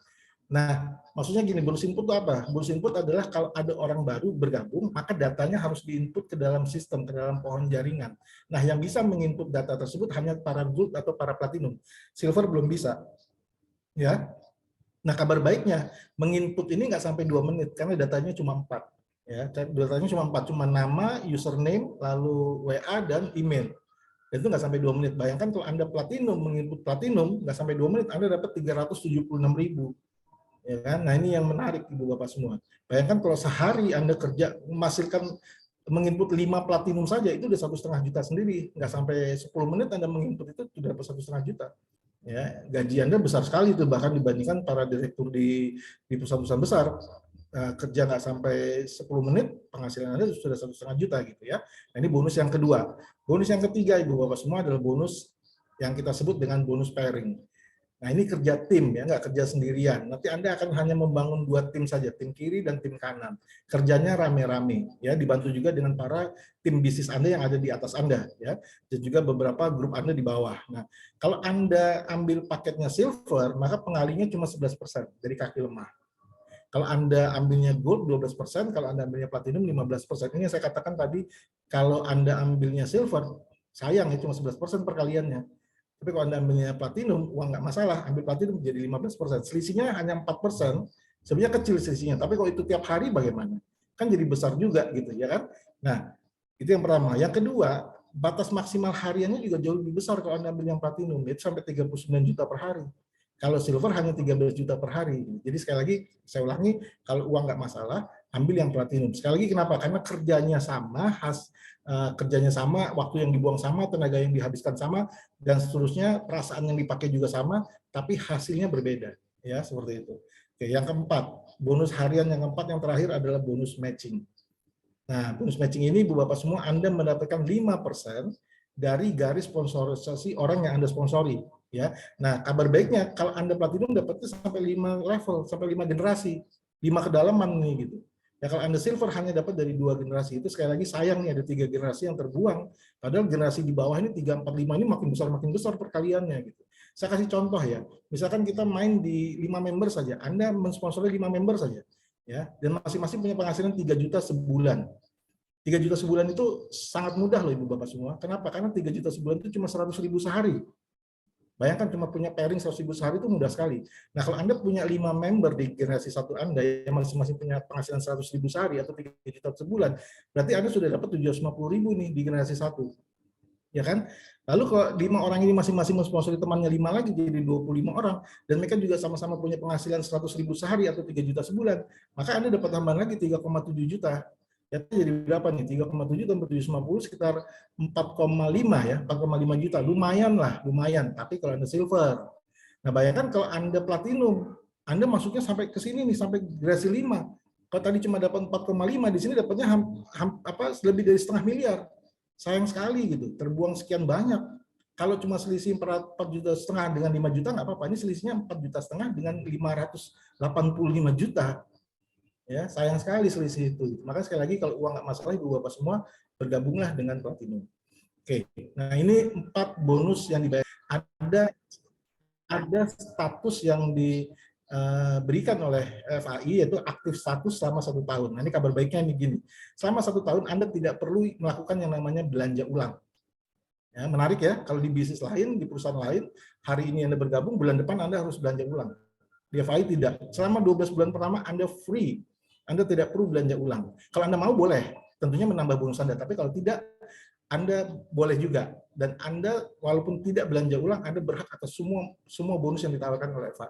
Nah, maksudnya gini, bonus input itu apa? Bonus input adalah kalau ada orang baru bergabung, maka datanya harus diinput ke dalam sistem, ke dalam pohon jaringan. Nah, yang bisa menginput data tersebut hanya para gold atau para platinum. Silver belum bisa. Ya. Nah, kabar baiknya, menginput ini nggak sampai 2 menit, karena datanya cuma 4. Ya, datanya cuma 4, cuma nama, username, lalu WA, dan email. Dan itu nggak sampai 2 menit. Bayangkan kalau Anda platinum, menginput platinum, nggak sampai 2 menit, Anda dapat 376.000. Ya kan? Nah, ini yang menarik, Ibu Bapak semua. Bayangkan kalau sehari Anda kerja, menghasilkan menginput 5 platinum saja, itu udah 1,5 juta sendiri. Nggak sampai 10 menit Anda menginput itu sudah dapat 1,5 juta. Ya, gaji Anda besar sekali itu, bahkan dibandingkan para direktur di perusahaan-perusahaan besar. Kerja nggak sampai 10 menit, penghasilan Anda sudah 1,5 juta gitu ya. Nah, ini bonus yang kedua. Bonus yang ketiga, Ibu Bapak semua, adalah bonus yang kita sebut dengan bonus pairing. Nah, ini kerja tim ya, nggak kerja sendirian. Nanti Anda akan hanya membangun 2 tim saja, tim kiri dan tim kanan. Kerjanya rame-rame ya, dibantu juga dengan para tim bisnis Anda yang ada di atas Anda ya, dan juga beberapa grup Anda di bawah. Nah, kalau Anda ambil paketnya silver, maka pengalinya cuma 11% dari kaki lemah. Kalau Anda ambilnya gold 12%, kalau Anda ambilnya platinum 15%. Ini yang saya katakan tadi, kalau Anda ambilnya silver, sayang ya cuma 11% perkaliannya. Tapi kalau Anda ambilnya platinum, uang nggak masalah, ambil platinum jadi 15%. Selisihnya hanya 4%, sebenarnya kecil selisihnya. Tapi kalau itu tiap hari bagaimana? Kan jadi besar juga gitu ya kan? Nah, itu yang pertama. Yang kedua, batas maksimal hariannya juga jauh lebih besar kalau Anda ambil yang platinum, itu sampai 39 juta per hari. Kalau silver hanya 13 juta per hari. Jadi sekali lagi, saya ulangi, kalau uang nggak masalah, ambil yang platinum. Sekali lagi kenapa? Karena kerjanya sama, kerjanya sama, waktu yang dibuang sama, tenaga yang dihabiskan sama, dan seterusnya, perasaan yang dipakai juga sama, tapi hasilnya berbeda. Ya, seperti itu. Oke, yang keempat, bonus harian yang keempat, yang terakhir adalah bonus matching. Nah, bonus matching ini, Bu Bapak semua, Anda mendapatkan 5% dari garis sponsorisasi orang yang Anda sponsori. Ya, nah kabar baiknya kalau Anda platinum dapatnya sampai 5 level, sampai 5 generasi, 5 kedalaman nih gitu. Ya kalau Anda silver hanya dapat dari 2 generasi, itu sekali lagi sayang nih ada 3 generasi yang terbuang. Padahal generasi di bawah ini 3, 4, 5 ini makin besar perkaliannya gitu. Saya kasih contoh ya, misalkan kita main di 5 member saja, Anda mensponsori 5 member saja, ya, dan masing-masing punya penghasilan 3 juta sebulan. 3 juta sebulan itu sangat mudah loh Ibu Bapak semua. Kenapa? Karena 3 juta sebulan itu cuma 100.000 sehari. Bayangkan cuma punya pairing 100.000 sehari itu mudah sekali. Nah, kalau Anda punya 5 member di generasi satu Anda yang masing-masing punya penghasilan 100.000 sehari atau 3 juta sebulan, berarti Anda sudah dapat 750.000 nih di generasi satu. Ya kan? Lalu kalau 5 orang ini masing-masing mensponsori temannya 5 lagi jadi 25 orang, dan mereka juga sama-sama punya penghasilan 100.000 sehari atau 3 juta sebulan, maka Anda dapat tambahan lagi 3,7 juta. Ya, jadi berapa nih? 3,7 tambah 750 sekitar 4,5 ya, 4,5 juta. Lumayan lah, lumayan. Tapi kalau Anda silver. Nah, bayangkan kalau Anda platinum, Anda masuknya sampai ke sini nih, sampai generasi 5. Kalau tadi cuma dapat 4,5, di sini dapatnya lebih dari setengah miliar. Sayang sekali gitu, terbuang sekian banyak. Kalau cuma selisih 4 juta setengah dengan 5 juta nggak apa-apa. Ini selisihnya 4 juta setengah dengan 585 juta. Ya, sayang sekali selisih itu. Maka sekali lagi kalau uang nggak masalah, Ibu Bapak semua bergabunglah dengan platinum. Oke, nah ini 4 bonus yang dibayar. Ada status yang diberikan oleh FAI, yaitu aktif status selama 1 tahun. Nah, ini kabar baiknya ini gini. Selama 1 tahun Anda tidak perlu melakukan yang namanya belanja ulang. Ya, menarik ya, kalau di bisnis lain, di perusahaan lain, hari ini Anda bergabung, bulan depan Anda harus belanja ulang. Di FAI tidak. Selama 12 bulan pertama Anda free. Anda tidak perlu belanja ulang. Kalau Anda mau boleh, tentunya menambah bonus Anda. Tapi kalau tidak, Anda boleh juga. Dan Anda walaupun tidak belanja ulang, Anda berhak atas semua bonus yang ditawarkan oleh FAI.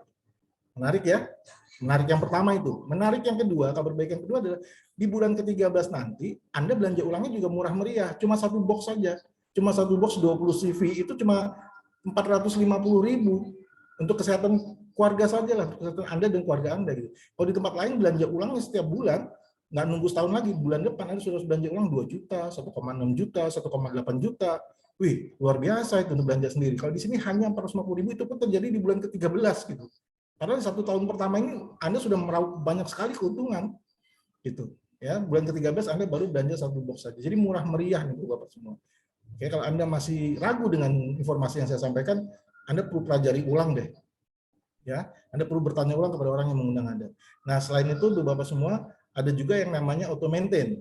Menarik ya? Menarik yang pertama itu. Menarik yang kedua, kabar baik yang kedua adalah di bulan ke-13 nanti, Anda belanja ulangnya juga murah meriah. Cuma 1 box saja. Cuma 1 box 20 CV itu cuma 450.000 untuk kesehatan keluarga saja lah, kesehatan Anda dan keluarga Anda gitu. Kalau di tempat lain belanja ulangnya setiap bulan, nggak nunggu setahun lagi, bulan depan Anda sudah belanja ulang 2 juta, 1,6 juta, 1,8 juta. Wih, luar biasa itu untuk belanja sendiri. Kalau di sini hanya 450.000, itu pun terjadi di bulan ke-13 gitu. Padahal 1 tahun pertama ini Anda sudah meraup banyak sekali keuntungan gitu. Ya, bulan ke-13 Anda baru belanja 1 box saja. Jadi murah meriah nih Bapak semua. Oke, kalau Anda masih ragu dengan informasi yang saya sampaikan, Anda perlu pelajari ulang deh. Ya, Anda perlu bertanya ulang kepada orang yang mengundang Anda. Nah, selain itu Bapak semua, ada juga yang namanya auto maintain.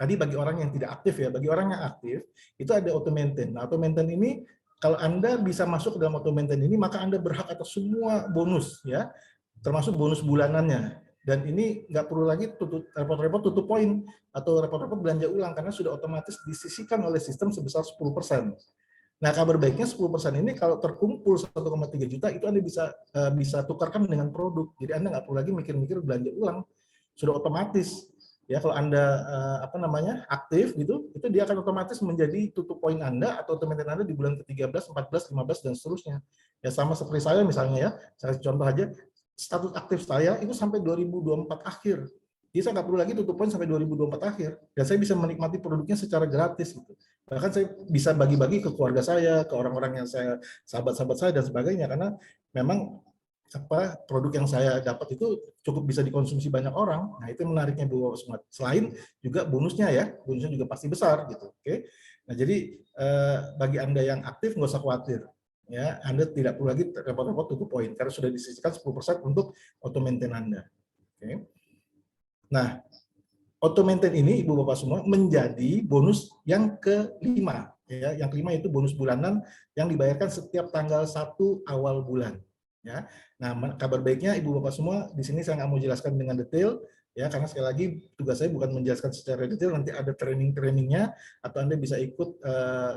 Tadi bagi orang yang tidak aktif ya, bagi orang yang aktif itu ada auto maintain. Nah, auto maintain ini kalau Anda bisa masuk ke dalam auto maintain ini, maka Anda berhak atas semua bonus ya. termasuk bonus bulanannya. Dan ini nggak perlu lagi repot-repot tutup poin atau repot-repot belanja ulang karena sudah otomatis disisihkan oleh sistem sebesar 10%. Nah, kabar baiknya 10% ini kalau terkumpul 1,3 juta itu Anda bisa tukarkan dengan produk. Jadi Anda nggak perlu lagi mikir-mikir belanja ulang. Sudah otomatis. Ya, kalau Anda aktif gitu, itu dia akan otomatis menjadi tutup poin Anda atau teman Anda di bulan ke-13, 14, 15 dan seterusnya. Ya, sama seperti saya misalnya ya. Saya contoh aja, status aktif saya itu sampai 2024 akhir. Jadi saya nggak perlu lagi tutup poin sampai 2024 akhir. Dan saya bisa menikmati produknya secara gratis gitu. Bahkan saya bisa bagi-bagi ke keluarga saya, ke orang-orang yang saya, sahabat-sahabat saya dan sebagainya, karena memang produk yang saya dapat itu cukup bisa dikonsumsi banyak orang. Nah, itu menariknya Bu Smart. Selain juga bonusnya ya, bonusnya juga pasti besar gitu. Oke. Nah, jadi bagi Anda yang aktif nggak usah khawatir. Ya, Anda tidak perlu lagi repot-repot tutup poin karena sudah disisihkan 10% untuk auto maintain Anda. Oke. Nah, auto maintain ini Ibu Bapak semua menjadi bonus yang kelima. Ya, yang kelima itu bonus bulanan yang dibayarkan setiap tanggal 1 awal bulan. Ya, nah kabar baiknya Ibu Bapak semua di sini saya nggak mau jelaskan dengan detail, ya karena sekali lagi tugas saya bukan menjelaskan secara detail. Nanti ada trainingnya atau Anda bisa ikut,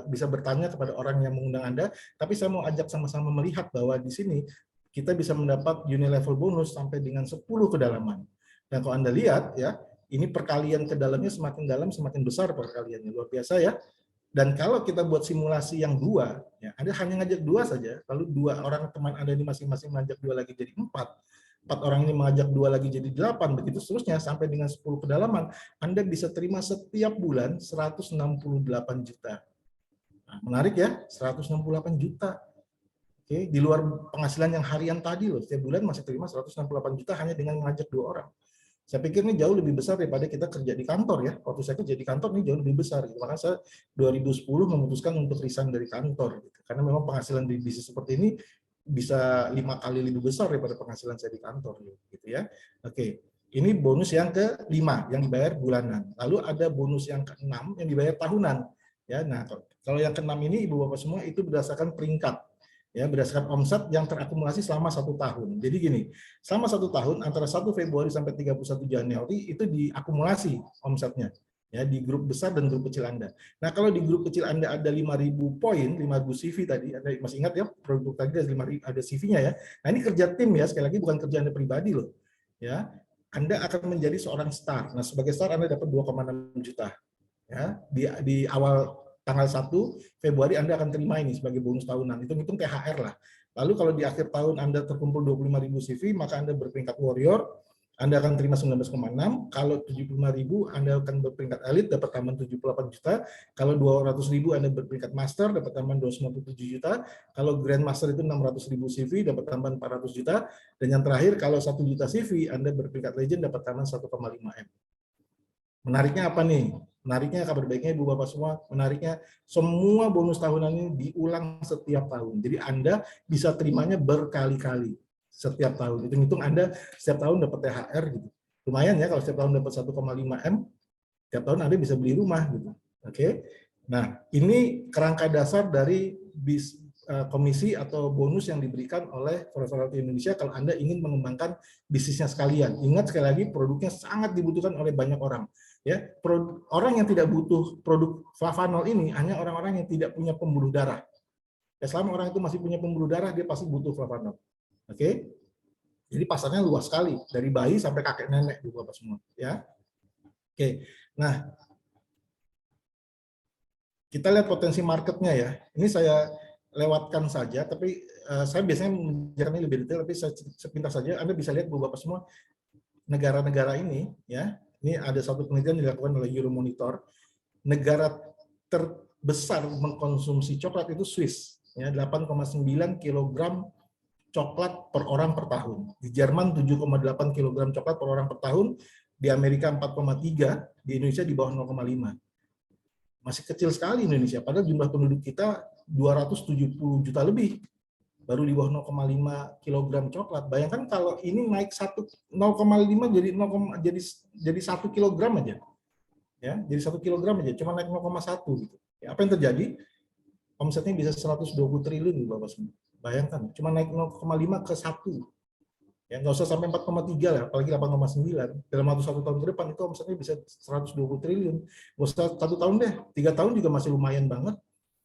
bisa bertanya kepada orang yang mengundang Anda. Tapi saya mau ajak sama-sama melihat bahwa di sini kita bisa mendapat unilevel bonus sampai dengan 10 kedalaman. Dan kalau Anda lihat ya, ini perkalian ke dalamnya semakin dalam semakin besar perkaliannya, luar biasa ya. Dan kalau kita buat simulasi yang 2, ya, Anda hanya ngajak 2 saja, lalu 2 orang teman Anda ini masing-masing mengajak 2 lagi jadi 4 orang ini mengajak 2 lagi jadi 8, begitu seterusnya sampai dengan 10 kedalaman, Anda bisa terima setiap bulan 168 juta. Nah, menarik ya, 168 juta. Oke, di luar penghasilan yang harian tadi loh, setiap bulan masih terima 168 juta hanya dengan mengajak 2 orang. Saya pikir ini jauh lebih besar daripada kita kerja di kantor ya. Waktu saya kerja di kantor ini jauh lebih besar. Gitu. Makanya saya 2010 memutuskan untuk resign dari kantor. Gitu. Karena memang penghasilan di bisnis seperti ini bisa 5 kali lebih besar daripada penghasilan saya di kantor. Gitu ya. Oke, ini bonus yang ke-5 yang dibayar bulanan. Lalu ada bonus yang ke-6 yang dibayar tahunan. Ya, nah kalau yang ke-6 ini Ibu Bapak semua itu berdasarkan peringkat. Ya, berdasarkan omset yang terakumulasi selama 1 tahun. Jadi gini, selama 1 tahun antara 1 Februari sampai 31 Januari itu diakumulasi omsetnya ya di grup besar dan grup kecil Anda. Nah, kalau di grup kecil Anda ada 5.000 poin, 5.000 CV tadi, Anda masih ingat ya produk tadi ada 5.000 ada CV-nya ya. Nah, ini kerja tim ya, sekali lagi bukan kerja Anda pribadi loh. Ya. Anda akan menjadi seorang star. Nah, sebagai star Anda dapat 2,6 juta. Ya, di awal tanggal 1 Februari Anda akan terima ini sebagai bonus tahunan. Hitung-hitung THR lah. Lalu kalau di akhir tahun Anda terkumpul 25.000 CV, maka Anda berperingkat warrior, Anda akan terima 19,6. Kalau 75.000, Anda akan berperingkat elite, dapat tambahan 78 juta. Kalau 200.000, Anda berperingkat master, dapat tambahan 297 juta. Kalau grand master itu 600.000 CV, dapat tambahan 400 juta. Dan yang terakhir, kalau 1 juta CV, Anda berperingkat legend, dapat tambahan 1,5 M. Menariknya apa nih? Menariknya kabar baiknya Ibu Bapak semua, menariknya semua bonus tahunan ini diulang setiap tahun. Jadi Anda bisa terimanya berkali-kali setiap tahun. Hitung-hitung Anda setiap tahun dapat THR gitu. Lumayan ya kalau setiap tahun dapat 1,5 M, setiap tahun Anda bisa beli rumah gitu. Oke. Nah, ini kerangka dasar dari komisi atau bonus yang diberikan oleh Forever Healthy Indonesia kalau Anda ingin mengembangkan bisnisnya sekalian. Ingat sekali lagi produknya sangat dibutuhkan oleh banyak orang. Ya, orang yang tidak butuh produk flavanol ini hanya orang-orang yang tidak punya pembuluh darah. Ya, selama orang itu masih punya pembuluh darah, dia pasti butuh flavanol. Oke? Jadi pasarnya luas sekali, dari bayi sampai kakek nenek juga Bapak semua. Ya. Oke. Nah, kita lihat potensi marketnya ya. Ini saya lewatkan saja, tapi saya biasanya menjelaskan lebih detail, tapi saya sepintas saja. Anda bisa lihat Bapak semua negara-negara ini, ya. Ini ada satu penelitian dilakukan oleh Euromonitor. Negara terbesar mengkonsumsi coklat itu Swiss, ya 8,9 kg coklat per orang per tahun. Di Jerman 7,8 kg coklat per orang per tahun, di Amerika 4,3, di Indonesia di bawah 0,5. Masih kecil sekali Indonesia, padahal jumlah penduduk kita 270 juta lebih. Baru di bawah 0,5 kg coklat. Bayangkan kalau ini naik 0,5 jadi 1 kg aja. Ya, jadi 1 kg aja, cuma naik 0,1 gitu. Ya, apa yang terjadi? Omsetnya bisa 120 triliun Bapak semua. Bayangkan, cuma naik 0,5 ke 1. Ya, nggak usah sampai 4,3 lah, apalagi 8,9. Dalam waktu 1 tahun ke depan itu omsetnya bisa 120 triliun. Nggak usah 1 tahun deh, 3 tahun juga masih lumayan banget.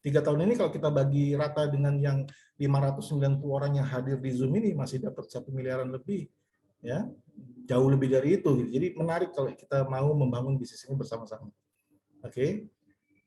3 tahun ini kalau kita bagi rata dengan yang 590 orang yang hadir di Zoom ini masih dapat 1 miliaran lebih, ya jauh lebih dari itu. Jadi menarik kalau kita mau membangun bisnis ini bersama-sama. Oke.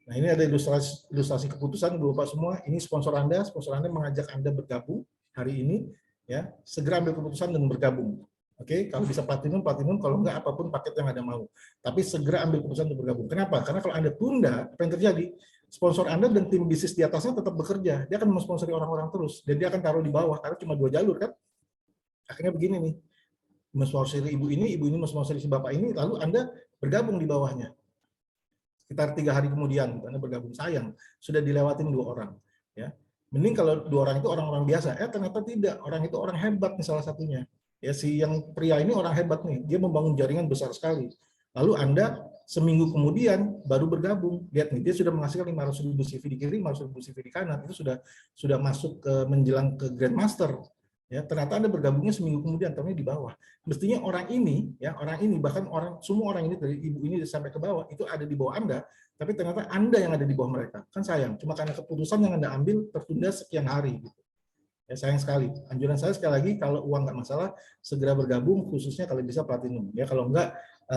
Nah ini ada ilustrasi keputusan Bapak semua. Ini sponsor Anda mengajak Anda bergabung hari ini. Ya, segera ambil keputusan dan bergabung. Oke, kalau bisa platinum, kalau enggak apapun paket yang Anda mau. Tapi segera ambil keputusan untuk bergabung. Kenapa? Karena kalau Anda tunda, apa yang terjadi? Sponsor Anda dan tim bisnis di atasnya tetap bekerja. Dia akan mensponsori orang-orang terus dan dia akan taruh di bawah karena cuma 2 jalur kan. Akhirnya begini nih. Mensponsori ibu ini mensponsori si bapak ini, lalu Anda bergabung di bawahnya. Sekitar 3 hari kemudian Anda bergabung, sayang sudah dilewatin 2 orang. Ya, mending kalau 2 orang itu orang-orang biasa. Ternyata tidak, orang itu orang hebat nih salah satunya. Ya, si yang pria ini orang hebat nih, dia membangun jaringan besar sekali. Lalu Anda seminggu kemudian baru bergabung, lihat nih dia sudah menghasilkan 500.000 CV di kiri, 500.000 CV di kanan, itu sudah masuk ke menjelang ke Grandmaster. Ya, ternyata Anda bergabungnya seminggu kemudian, tahunnya di bawah. Mestinya orang ini, bahkan semua orang ini dari ibu ini sampai ke bawah itu ada di bawah Anda, tapi ternyata Anda yang ada di bawah mereka. Kan sayang, cuma karena keputusan yang Anda ambil tertunda sekian hari. Gitu. Ya, sayang sekali. Anjuran saya sekali lagi, kalau uang nggak masalah, segera bergabung, khususnya kalau bisa platinum. Ya, kalau nggak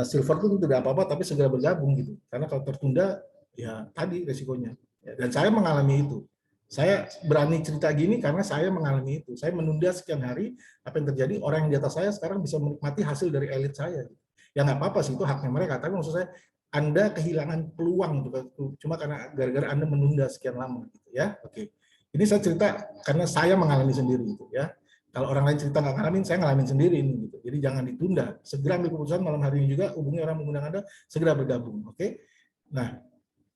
silver itu tidak apa-apa, tapi segera bergabung gitu. Karena kalau tertunda, ya tadi resikonya. Ya, dan saya mengalami itu. Saya berani cerita gini karena saya mengalami itu. Saya menunda sekian hari, apa yang terjadi, orang yang di atas saya sekarang bisa menikmati hasil dari elit saya. Ya nggak apa-apa sih, itu haknya mereka. Tapi maksud saya, Anda kehilangan peluang, cuma karena gara-gara Anda menunda sekian lama. Gitu, ya, oke. Ini saya cerita karena saya mengalami sendiri. Gitu, ya. Kalau orang lain cerita nggak ngalamin, saya ngalamin sendiri. Gitu. Jadi jangan ditunda. Segera ambil keputusan malam hari ini juga, hubungi orang mengundang Anda, segera bergabung. Oke? Nah,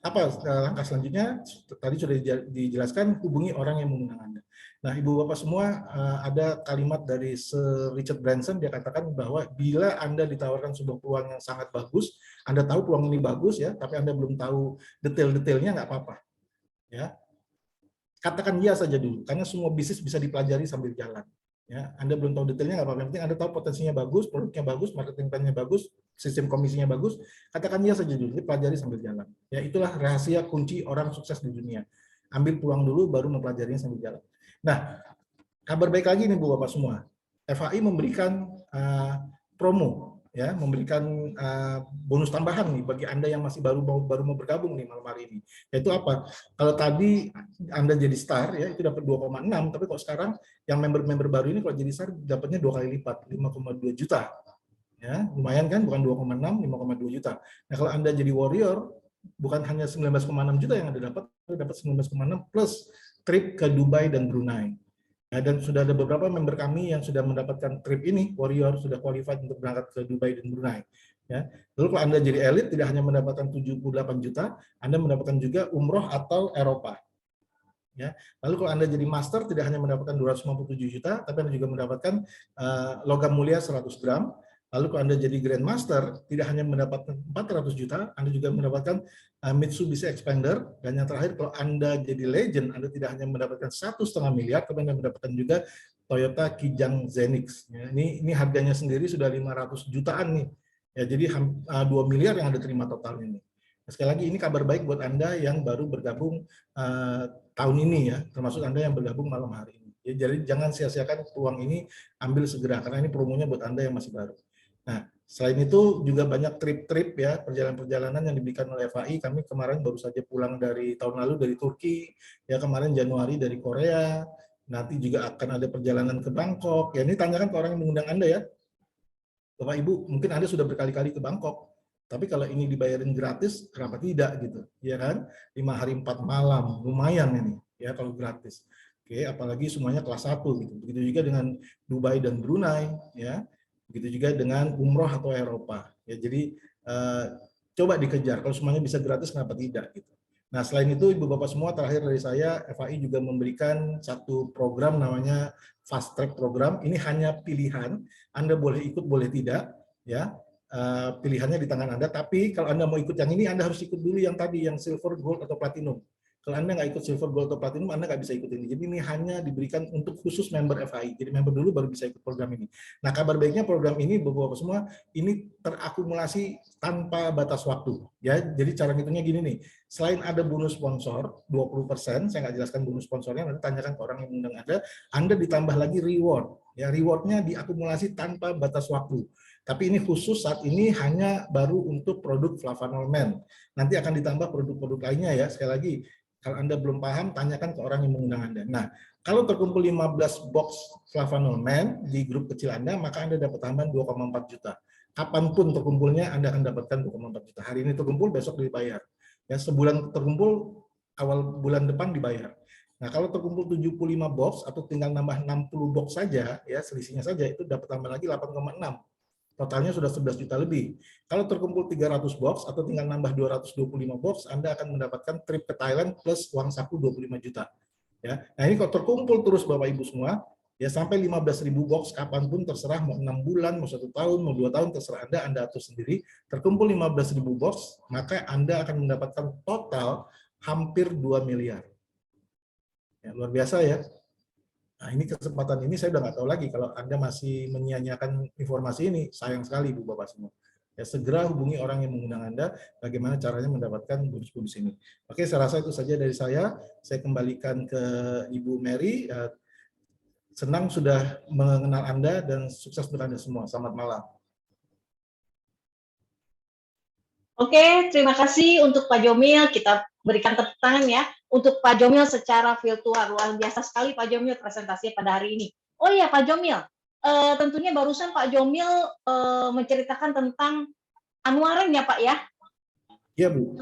apa langkah selanjutnya? Tadi sudah dijelaskan, hubungi orang yang mengundang Anda. Nah, Ibu Bapak semua, ada kalimat dari Sir Richard Branson, dia katakan bahwa bila Anda ditawarkan sebuah peluang yang sangat bagus, Anda tahu peluang ini bagus ya, tapi Anda belum tahu detail-detailnya, nggak apa-apa. Ya, katakan iya saja dulu, karena semua bisnis bisa dipelajari sambil jalan. Ya, Anda belum tahu detailnya nggak apa-apa, yang penting Anda tahu potensinya bagus, produknya bagus, marketing plan-nya bagus, sistem komisinya bagus, katakan iya saja dulu, pelajari sambil jalan. Ya, itulah rahasia kunci orang sukses di dunia. Ambil peluang dulu, baru mempelajarinya sambil jalan. Nah, kabar baik lagi nih Bu Bapak semua. FAI memberikan promo, ya, memberikan bonus tambahan nih bagi Anda yang masih baru mau bergabung nih malam hari ini. Yaitu apa? Kalau tadi Anda jadi star ya itu dapat 2,6, tapi kok sekarang yang member-member baru ini kalau jadi star dapatnya 2 kali lipat, 5,2 juta. Ya, lumayan kan, bukan 2,6, 5,2 juta. Nah, kalau Anda jadi warrior bukan hanya 19,6 juta yang Anda dapat 19,6 plus trip ke Dubai dan Brunei. Ya, dan sudah ada beberapa member kami yang sudah mendapatkan trip ini, warrior, sudah qualified untuk berangkat ke Dubai dan Brunei. Ya. Lalu kalau Anda jadi elit, tidak hanya mendapatkan 78 juta, Anda mendapatkan juga umroh atau Eropa. Ya. Lalu kalau Anda jadi master, tidak hanya mendapatkan 257 juta, tapi Anda juga mendapatkan logam mulia 100 gram. Lalu kalau Anda jadi Grandmaster, tidak hanya mendapatkan 400 juta, Anda juga mendapatkan Mitsubishi Expander. Dan yang terakhir, kalau Anda jadi legend, Anda tidak hanya mendapatkan 1,5 miliar, tapi Anda mendapatkan juga Toyota Kijang Zenix. Ya, ini harganya sendiri sudah 500 jutaan nih. Ya, jadi 2 miliar yang Anda terima total ini. Nah, sekali lagi, ini kabar baik buat Anda yang baru bergabung tahun ini ya, termasuk Anda yang bergabung malam hari ini. Ya, jadi jangan sia-siakan peluang ini, ambil segera, karena ini promonya buat Anda yang masih baru. Nah, selain itu juga banyak trip-trip ya, perjalanan-perjalanan yang diberikan oleh FAI. Kami kemarin baru saja pulang dari tahun lalu dari Turki, ya kemarin Januari dari Korea, nanti juga akan ada perjalanan ke Bangkok. Ya ini tanyakan ke orang yang mengundang Anda ya. Bapak Ibu, mungkin Anda sudah berkali-kali ke Bangkok, tapi kalau ini dibayarin gratis, kenapa tidak gitu, ya kan? 5 hari 4 malam, lumayan ini, ya kalau gratis. Oke, apalagi semuanya kelas 1 gitu. Begitu juga dengan Dubai dan Brunei, ya. Begitu juga dengan umroh atau Eropa. Ya, jadi coba dikejar. Kalau semuanya bisa gratis, kenapa tidak? Gitu. Nah, selain itu, Ibu Bapak semua, terakhir dari saya, FAI juga memberikan satu program namanya Fast Track Program. Ini hanya pilihan, Anda boleh ikut, boleh tidak. Ya, pilihannya di tangan Anda. Tapi kalau Anda mau ikut yang ini, Anda harus ikut dulu yang tadi, yang silver, gold, atau platinum. Kalau Anda nggak ikut silver, gold, atau platinum, Anda nggak bisa ikut ini. Jadi ini hanya diberikan untuk khusus member FHI. Jadi member dulu baru bisa ikut program ini. Nah, kabar baiknya program ini, Bapak-Bapak semua, ini terakumulasi tanpa batas waktu. Ya, jadi cara ngitungnya gini nih. Selain ada bonus sponsor 20%, saya nggak jelaskan bonus sponsornya, nanti tanyakan ke orang yang mengundang Anda ditambah lagi reward. Ya, rewardnya diakumulasi tanpa batas waktu. Tapi ini khusus saat ini hanya baru untuk produk Flavanol Men. Nanti akan ditambah produk-produk lainnya ya. Sekali lagi, kalau Anda belum paham, tanyakan ke orang yang mengundang Anda. Nah, kalau terkumpul 15 box Flavanol Men di grup kecil Anda, maka Anda dapat tambahan 2,4 juta. Kapanpun terkumpulnya, Anda akan dapatkan 2,4 juta. Hari ini terkumpul, besok dibayar. Ya, sebulan terkumpul, awal bulan depan dibayar. Nah, kalau terkumpul 75 box atau tinggal nambah 60 box saja, ya selisihnya saja, itu dapat tambah lagi 8,6. Totalnya sudah 11 juta lebih. Kalau terkumpul 300 box atau tinggal nambah 225 box, Anda akan mendapatkan trip ke Thailand plus uang saku 25 juta. Ya. Nah, ini kalau terkumpul terus Bapak Ibu semua, ya sampai 15.000 box kapanpun terserah, mau 6 bulan, mau 1 tahun, mau 2 tahun, terserah Anda atur sendiri. Terkumpul 15.000 box, maka Anda akan mendapatkan total hampir 2 miliar. Ya, luar biasa ya. Nah, ini kesempatan ini saya udah nggak tahu lagi kalau Anda masih menyia-nyiakan informasi ini, sayang sekali Bu Bapak semua. Ya, segera hubungi orang yang mengundang Anda, bagaimana caranya mendapatkan bonus-bonus ini. Oke, saya rasa itu saja dari saya. Saya kembalikan ke Ibu Mary. Senang sudah mengenal Anda dan sukses untuk Anda semua. Selamat malam. Oke, terima kasih untuk Pak Jomil. Kita berikan tepuk tangan ya untuk Pak Jomil secara virtual. Luar biasa sekali Pak Jomil presentasinya pada hari ini. Oh iya Pak Jomil, tentunya barusan Pak Jomil menceritakan tentang Anwaren ya Pak ya? Iya Bu.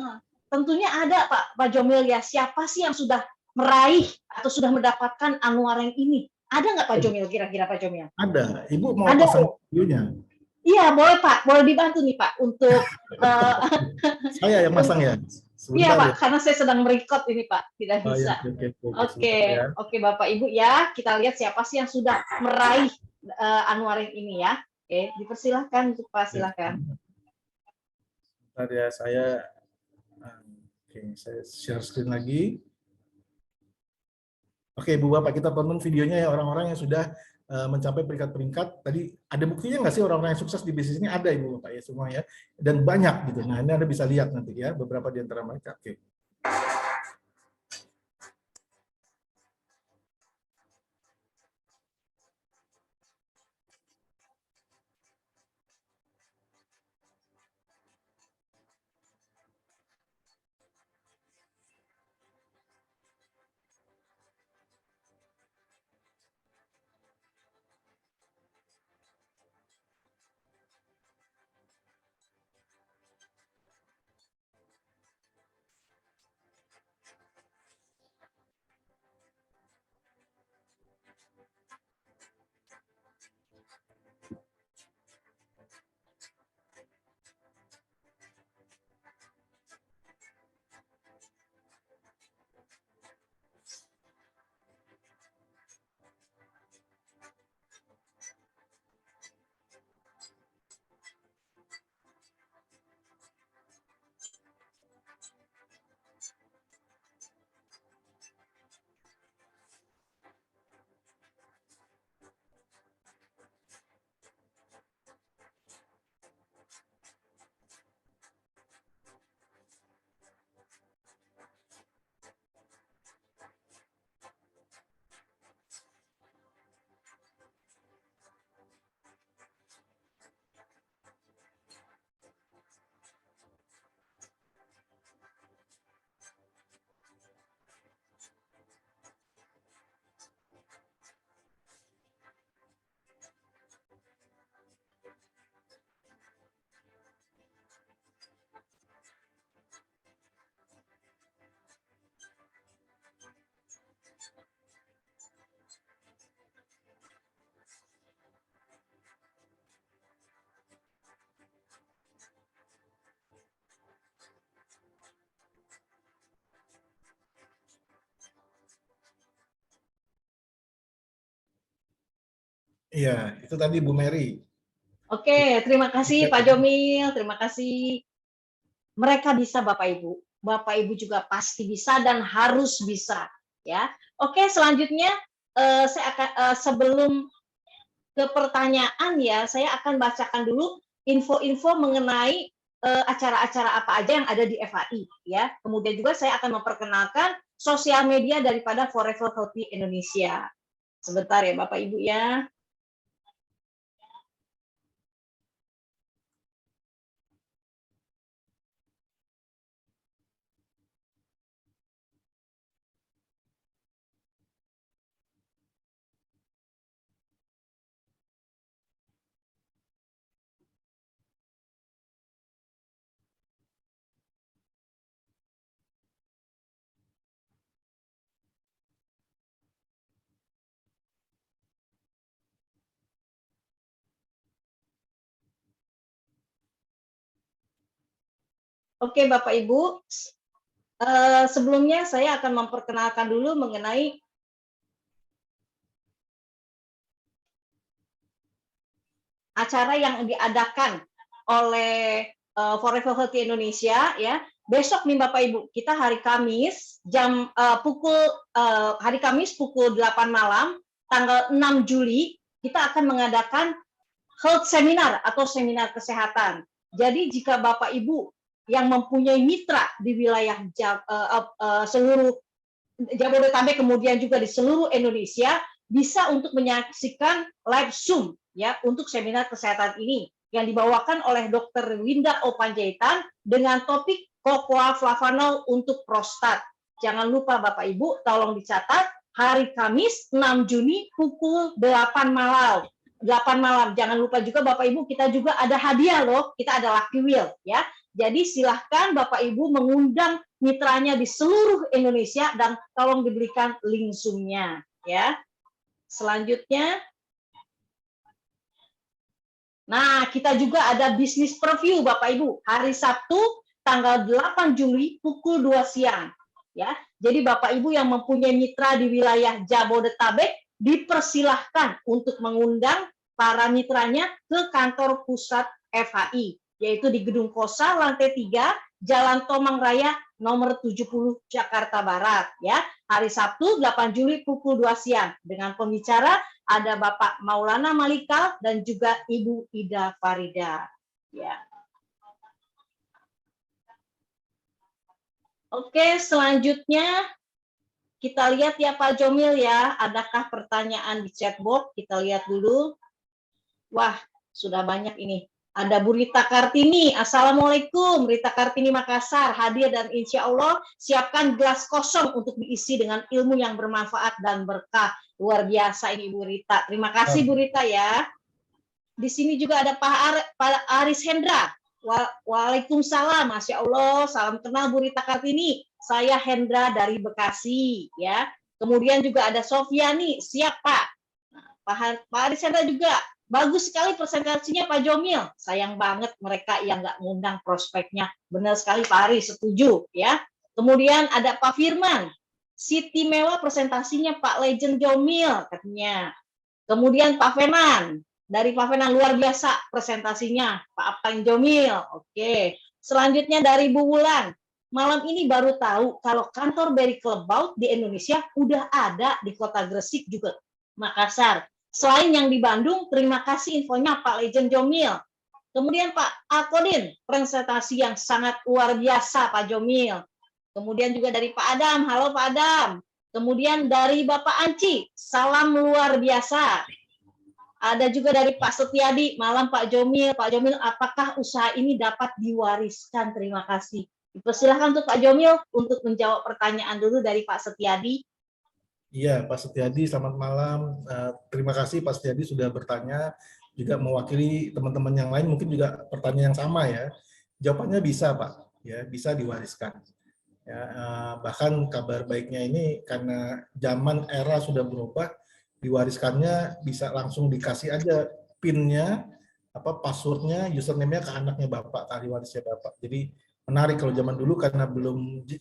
Tentunya ada Pak Jomil ya, siapa sih yang sudah meraih atau sudah mendapatkan Anwaren ini? Ada nggak Pak Jomil kira-kira Pak Jomil? Ada. Ibu mau ada. pasang videonya? Iya boleh Pak, boleh dibantu nih Pak untuk saya yang masang ya. Iya Pak, Ya. karena saya sedang merekod ini Pak, tidak Oh, bisa. ya, Oke, Bapak Ibu ya, kita lihat siapa sih yang sudah meraih Anwaren ini ya. Oke, dipersilahkan untuk Pak, silakan. Bentar ya, saya share screen lagi. Oke, Bu Bapak, kita tonton videonya ya orang-orang yang sudah mencapai peringkat-peringkat. Tadi ada buktinya nggak sih orang-orang yang sukses di bisnis ini? Ada Ibu Bapak ya semua ya. Dan banyak gitu. Nah, ini Anda bisa lihat nanti ya beberapa di antara mereka. Oke. Iya, itu tadi Bu Mary. Oke, terima kasih Pak Jomil, terima kasih. Mereka bisa Bapak Ibu, Bapak Ibu juga pasti bisa dan harus bisa, ya. Oke, selanjutnya saya akan sebelum ke pertanyaan ya, saya akan bacakan dulu info-info mengenai acara-acara apa aja yang ada di FHI ya. Kemudian juga saya akan memperkenalkan sosial media daripada Forever Healthy Indonesia. Sebentar ya Bapak Ibu ya. Oke Bapak Ibu, sebelumnya saya akan memperkenalkan dulu mengenai acara yang diadakan oleh Forever Healthy Indonesia ya. Besok nih Bapak Ibu, kita hari Kamis hari Kamis pukul 8 malam tanggal 6 Juli kita akan mengadakan health seminar atau seminar kesehatan. Jadi jika Bapak Ibu yang mempunyai mitra di wilayah seluruh Jabodetabek kemudian juga di seluruh Indonesia bisa untuk menyaksikan live Zoom ya untuk seminar kesehatan ini yang dibawakan oleh Dr. Winda O. Panjaitan dengan topik Cocoa Flavanol untuk prostat. Jangan lupa Bapak Ibu tolong dicatat hari Kamis 6 Juni pukul 8 malam. 8 malam. Jangan lupa juga Bapak Ibu kita juga ada hadiah loh. Kita ada Lucky Wheel ya. Jadi silahkan Bapak Ibu mengundang mitranya di seluruh Indonesia dan tolong diberikan link Zoom-nya ya. Selanjutnya, nah kita juga ada bisnis preview Bapak Ibu hari Sabtu tanggal 8 Juli pukul 2 siang ya. Jadi Bapak Ibu yang mempunyai mitra di wilayah Jabodetabek dipersilahkan untuk mengundang para mitranya ke kantor pusat FHI yaitu di Gedung Kosa lantai 3 Jalan Tomang Raya nomor 70 Jakarta Barat ya. Hari Sabtu 8 Juli pukul 2 siang dengan pembicara ada Bapak Maulana Malika dan juga Ibu Ida Farida ya. Oke, selanjutnya kita lihat ya Pak Jomil ya, adakah pertanyaan di chat box? Kita lihat dulu. Wah, sudah banyak ini. Ada Bu Rita Kartini, Assalamualaikum, Rita Kartini Makassar, hadir dan insya Allah siapkan gelas kosong untuk diisi dengan ilmu yang bermanfaat dan berkah. Luar biasa ini Bu Rita. Terima kasih Bu Rita ya. Di sini juga ada Pak Aris Hendra. Waalaikumsalam, Masya Allah, salam kenal Bu Rita Kartini. Saya Hendra dari Bekasi ya. Kemudian juga ada Sofiani, siap Pak. Pak Aris Hendra juga. Bagus sekali presentasinya Pak Jomil. Sayang banget mereka yang nggak ngundang prospeknya. Benar sekali Pak Aris, setuju ya. Kemudian ada Pak Firman. Siti mewah presentasinya Pak Legend Jomil katanya. Kemudian Pak Fenan. Dari Pak Fenan luar biasa presentasinya Pak Aptan Jomil. Oke. Selanjutnya dari Bu Wulan. Malam ini baru tahu kalau kantor Berry Club di Indonesia udah ada di Kota Gresik juga, Makassar. Selain yang di Bandung, terima kasih infonya Pak Legend Jomil. Kemudian Pak Alkodin, presentasi yang sangat luar biasa Pak Jomil. Kemudian juga dari Pak Adam, halo Pak Adam. Kemudian dari Bapak Anci, salam luar biasa. Ada juga dari Pak Setiadi, malam Pak Jomil. Pak Jomil, apakah usaha ini dapat diwariskan? Terima kasih. Dipersilahkan untuk Pak Jomil untuk menjawab pertanyaan dulu dari Pak Setiadi. Iya, Pak Setiadi, selamat malam. Terima kasih Pak Setiadi sudah bertanya, juga mewakili teman-teman yang lain mungkin juga pertanyaan yang sama ya. Jawabannya bisa Pak, ya bisa diwariskan. Ya, bahkan kabar baiknya ini karena zaman era sudah berubah, diwariskannya bisa langsung dikasih aja PIN-nya, password-nya, username-nya ke anaknya Bapak, ahli warisnya Bapak. Jadi menarik kalau zaman dulu karena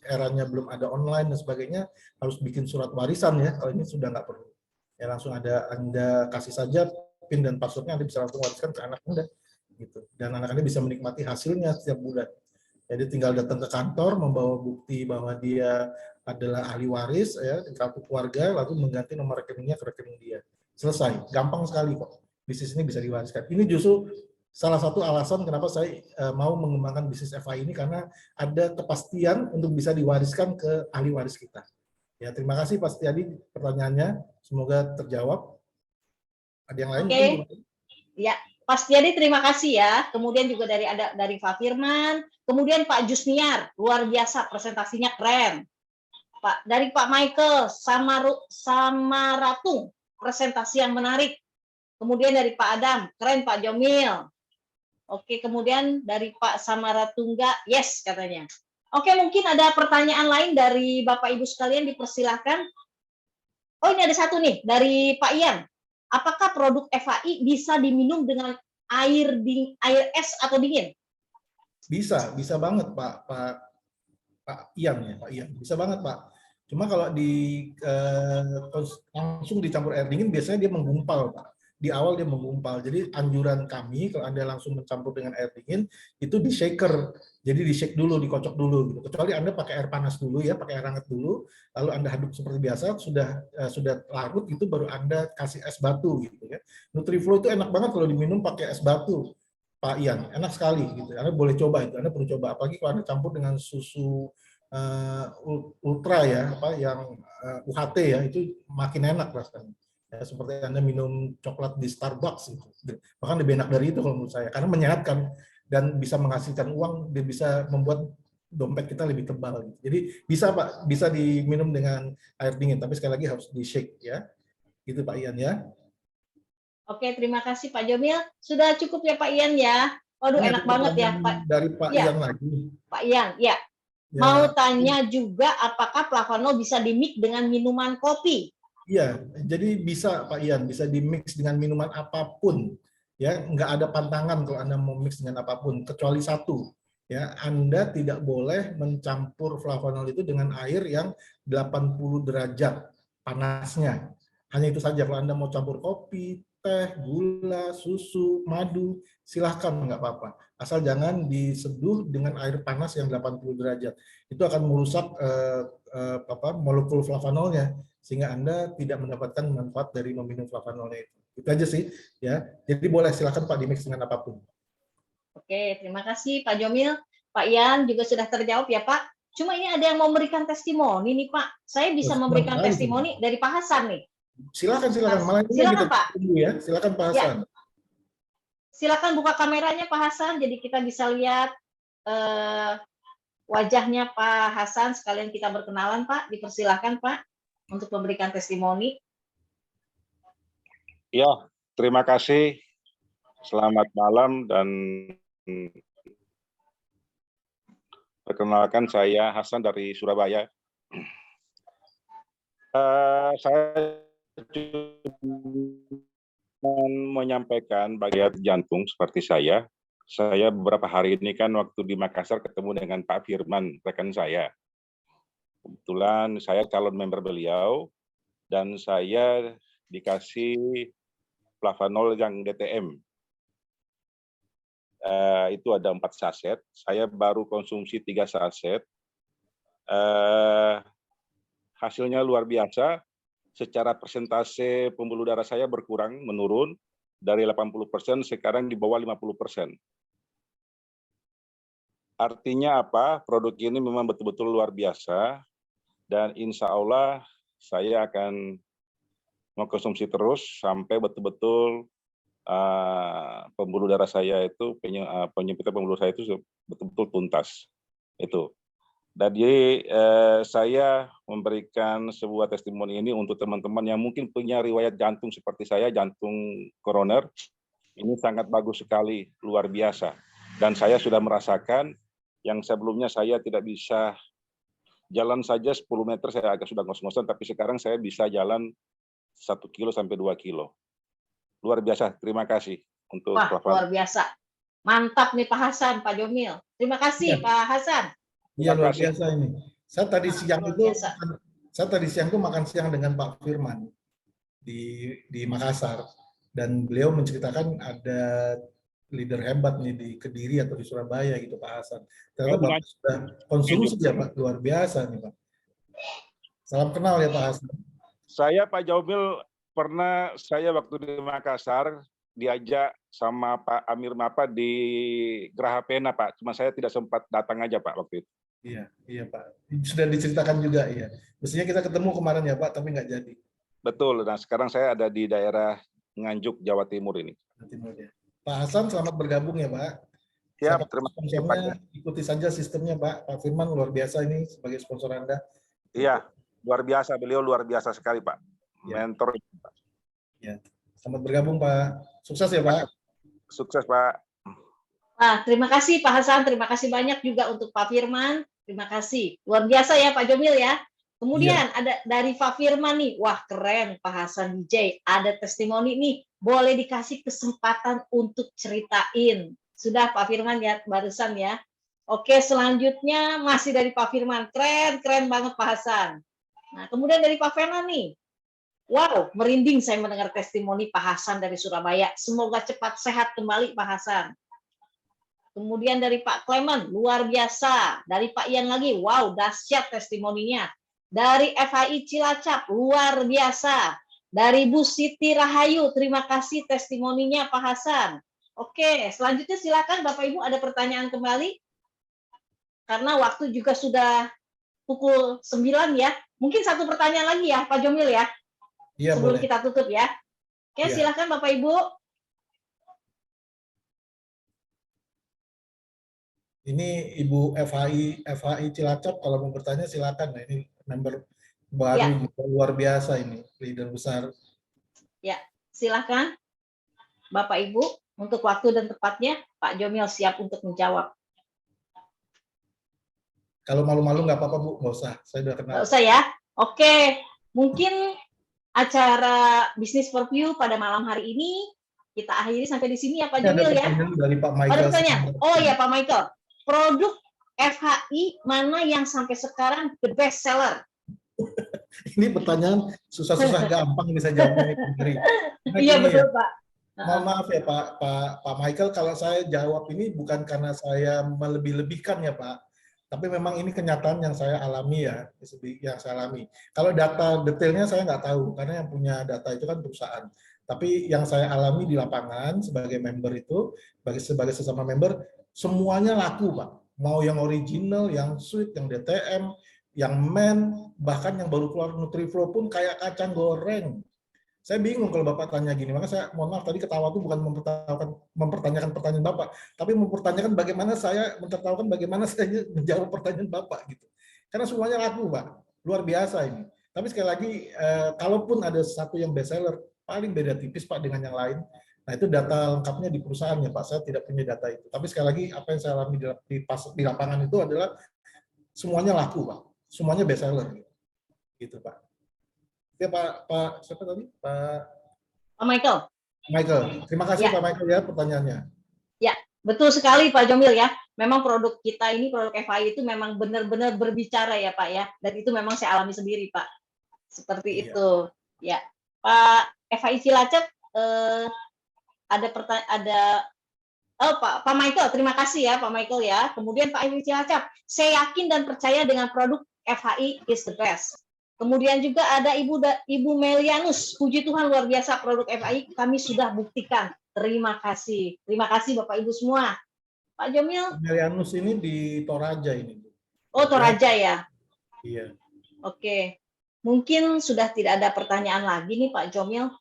eranya belum ada online dan sebagainya, harus bikin surat warisan ya. Kalau ini sudah nggak perlu. Ya langsung Anda kasih saja PIN dan passwordnya, Anda bisa langsung wariskan ke anak Anda gitu. Dan anak Anda bisa menikmati hasilnya setiap bulan. Jadi tinggal datang ke kantor membawa bukti bahwa dia adalah ahli waris ya, kartu keluarga, lalu mengganti nomor rekeningnya ke rekening dia. Selesai, gampang sekali kok. Bisnis ini bisa diwariskan. Ini justru salah satu alasan kenapa saya mau mengembangkan bisnis FI ini, karena ada kepastian untuk bisa diwariskan ke ahli waris kita. Ya, terima kasih Pak Setiadi pertanyaannya, semoga terjawab. Ada yang lain? Oke. Ya, Pak Setiadi terima kasih ya. Kemudian juga dari Pak Firman, kemudian Pak Jusniar, luar biasa presentasinya keren. Dari Pak Michael Samaratung, presentasi yang menarik. Kemudian dari Pak Adam, keren Pak Jomil. Oke, kemudian dari Pak Samaratungga, yes katanya. Oke, mungkin ada pertanyaan lain dari Bapak Ibu sekalian, dipersilahkan. Oh, ini ada satu nih dari Pak Ian. Apakah produk FAI bisa diminum dengan air es atau dingin? Bisa banget Pak Ian ya, Pak Ian. Bisa banget Pak. Cuma kalau langsung dicampur air dingin biasanya dia menggumpal Pak. Di awal dia menggumpal. Jadi anjuran kami kalau Anda langsung mencampur dengan air dingin itu di shaker. Jadi di shake dulu, dikocok dulu gitu. Kecuali Anda pakai air panas dulu ya, pakai air hangat dulu, lalu Anda aduk seperti biasa, sudah larut itu baru Anda kasih es batu gitu ya. Nutriflow itu enak banget kalau diminum pakai es batu. Pak Ian, enak sekali gitu. Anda boleh coba itu, Anda perlu coba. Apalagi kalau Anda campur dengan susu ultra ya, yang UHT ya, itu makin enak rasanya. Ya, seperti Anda minum coklat di Starbucks gitu. Bahkan lebih enak dari itu kalau menurut saya, karena menyehatkan dan bisa menghasilkan uang, dia bisa membuat dompet kita lebih tebal. Gitu. Jadi bisa Pak, bisa diminum dengan air dingin, tapi sekali lagi harus di shake ya. Gitu Pak Ian ya. Oke, terima kasih Pak Jomil. Sudah cukup ya Pak Ian ya. Waduh, enak banget ya Pak. Dari Pak ya. Ian lagi. Pak Ian, ya. Mau tanya juga apakah Flavanol bisa dimix dengan minuman kopi? Iya, jadi bisa Pak Ian, bisa dimix dengan minuman apapun. Ya, nggak ada pantangan kalau Anda mau mix dengan apapun, kecuali satu. Ya, Anda tidak boleh mencampur flavanol itu dengan air yang 80 derajat panasnya. Hanya itu saja. Kalau Anda mau campur kopi, teh, gula, susu, madu, silahkan, nggak apa-apa. Asal jangan diseduh dengan air panas yang 80 derajat. Itu akan merusak molekul flavanolnya, sehingga Anda tidak mendapatkan manfaat dari meminum flavanolnya itu. Itu aja sih, ya. Jadi boleh, silakan Pak dimix dengan apapun. Oke, terima kasih Pak Jomil. Pak Ian juga sudah terjawab ya Pak. Cuma ini ada yang mau memberikan testimoni nih Pak. Saya bisa memberikan testimoni dari Pak Hasan nih. Silakan. Malah ini silakan kita Pak. Tunggu ya. Silakan Pak Hasan. Ya. Silakan buka kameranya Pak Hasan, jadi kita bisa lihat wajahnya Pak Hasan. Sekalian kita berkenalan Pak. Dipersilakan Pak untuk memberikan testimoni. Ya, terima kasih. Selamat malam dan perkenalkan saya Hasan dari Surabaya. Saya menyampaikan bagi jantung seperti saya beberapa hari ini kan waktu di Makassar ketemu dengan Pak Firman, rekan saya. Kebetulan saya calon member beliau dan saya dikasih Flavanol yang DTM. Itu ada 4 saset. Saya baru konsumsi 3 saset. Hasilnya luar biasa. Secara persentase pembuluh darah saya berkurang, menurun dari 80% sekarang di bawah 50%. Artinya apa? Produk ini memang betul-betul luar biasa dan insya Allah saya akan mengkonsumsi terus sampai betul-betul pembuluh darah saya itu, penyempitan pembuluh saya itu betul-betul tuntas. Itu. Jadi saya memberikan sebuah testimoni ini untuk teman-teman yang mungkin punya riwayat jantung seperti saya, jantung koroner. Ini sangat bagus sekali, luar biasa. Dan saya sudah merasakan yang sebelumnya saya tidak bisa jalan saja 10 meter, saya agak sudah ngos-ngosan, tapi sekarang saya bisa jalan 1 kilo sampai 2 kilo. Luar biasa, terima kasih untuk luar biasa. Mantap nih Pak Hasan, Pak Jomil. Terima kasih Pak Hasan. Iya, luar biasa ini. Saya tadi siang itu makan siang dengan Pak Firman di Makassar, dan beliau menceritakan ada leader hebat nih di Kediri atau di Surabaya gitu Pak Hasan. Ternyata Oh, Bapak sudah konsumsi ya Pak, luar biasa nih Pak. Salam kenal ya Pak Hasan. Saya Pak Jaumil pernah saya waktu di Makassar diajak sama Pak Amir Mapa di Geraha Pena Pak. Cuma saya tidak sempat datang aja Pak waktu itu. Iya Pak. Sudah diceritakan juga ya. Mestinya kita ketemu kemarin ya Pak, tapi nggak jadi. Betul. Nah sekarang saya ada di daerah Nganjuk, Jawa Timur ini. Timur ya. Pak Hasan selamat bergabung ya Pak. Ya, Siapa terima kasih Pak. sponsornya, ikuti saja sistemnya Pak. Pak Firman luar biasa ini sebagai sponsor Anda. Iya, luar biasa. Beliau luar biasa sekali Pak. Ya. Mentor. Ya. Selamat bergabung Pak. Sukses ya Pak. Sukses Pak. Nah, terima kasih Pak Hasan, terima kasih banyak juga untuk Pak Firman. Terima kasih. Luar biasa ya Pak Jomil ya. Kemudian ada dari Pak Firman nih. Wah, keren Pak Hasan DJ. Ada testimoni nih. Boleh dikasih kesempatan untuk ceritain. Sudah Pak Firman ya barusan ya. Oke, selanjutnya masih dari Pak Firman. Keren banget Pak Hasan. Nah, kemudian dari Pak Firman nih. Wow, merinding saya mendengar testimoni Pak Hasan dari Surabaya. Semoga cepat sehat kembali Pak Hasan. Kemudian dari Pak Clement, luar biasa. Dari Pak Ian lagi, wow, dahsyat testimoninya. Dari FHI Cilacap, luar biasa. Dari Bu Siti Rahayu, terima kasih testimoninya Pak Hasan. Oke, selanjutnya silakan Bapak Ibu ada pertanyaan kembali. Karena waktu juga sudah pukul 9 ya. Mungkin satu pertanyaan lagi ya Pak Jomil ya. Iya, Sebelum boleh. kita tutup ya. Oke, Ya. silakan Bapak Ibu. Ini Ibu FHI Cilacap kalau mau bertanya silakan. Nah, ini member baru luar biasa ini, leader besar. Ya, silakan Bapak Ibu untuk waktu dan tempatnya Pak Jomil siap untuk menjawab. Kalau malu-malu nggak apa-apa Bu, nggak usah. Saya udah kenal. Nggak usah ya. Oke, mungkin acara Business for You pada malam hari ini kita akhiri sampai di sini ya Pak Jomil ya. Dari Pak Ada Michael. pertanyaan. Oh ya Pak Michael, produk FHI mana yang sampai sekarang the best seller? Ini pertanyaan susah-susah gampang ini saya jawabnya nih. Iya betul Pak. Mohon maaf ya Pak Michael, kalau saya jawab ini bukan karena saya melebih-lebihkan ya Pak, tapi memang ini kenyataan yang saya alami ya, yang saya alami. Kalau data detailnya saya nggak tahu, karena yang punya data itu kan perusahaan. Tapi yang saya alami di lapangan sebagai member itu, sebagai sesama member, semuanya laku Pak. Mau yang original, yang suite, yang DTM, yang men, bahkan yang baru keluar Nutriflow pun kayak kacang goreng. Saya bingung kalau Bapak tanya gini, maka saya mohon maaf tadi ketawa itu bukan mempertanyakan pertanyaan Bapak, tapi mempertanyakan bagaimana saya mentertawakan bagaimana saya menjawab pertanyaan Bapak gitu. Karena semuanya laku Pak, luar biasa ini. Tapi sekali lagi, kalaupun ada satu yang best seller, paling beda tipis Pak dengan yang lain. Nah itu data lengkapnya di perusahaan ya Pak, saya tidak punya data itu. Tapi sekali lagi apa yang saya alami di lapangan itu adalah semuanya laku Pak, semuanya best seller gitu Pak. Ya Pak siapa tadi? Pak Michael. Terima kasih ya. Pak Michael ya pertanyaannya. Ya, betul sekali Pak Jomil ya. Memang produk kita ini, produk FHI itu memang benar-benar berbicara ya Pak ya. Dan itu memang saya alami sendiri Pak. Seperti itu. Ya, Pak FHI Cilacap Pak Michael, terima kasih ya Pak Michael ya. Kemudian Pak FHI Cilacap, saya yakin dan percaya dengan produk FHI is the best. Kemudian juga ada Ibu Melianus, puji Tuhan luar biasa produk FHI kami sudah buktikan. Terima kasih Bapak Ibu semua. Pak Jomil. Melianus ini di Toraja ini. Oh Toraja ya. Iya. Oke, mungkin sudah tidak ada pertanyaan lagi nih Pak Jomil,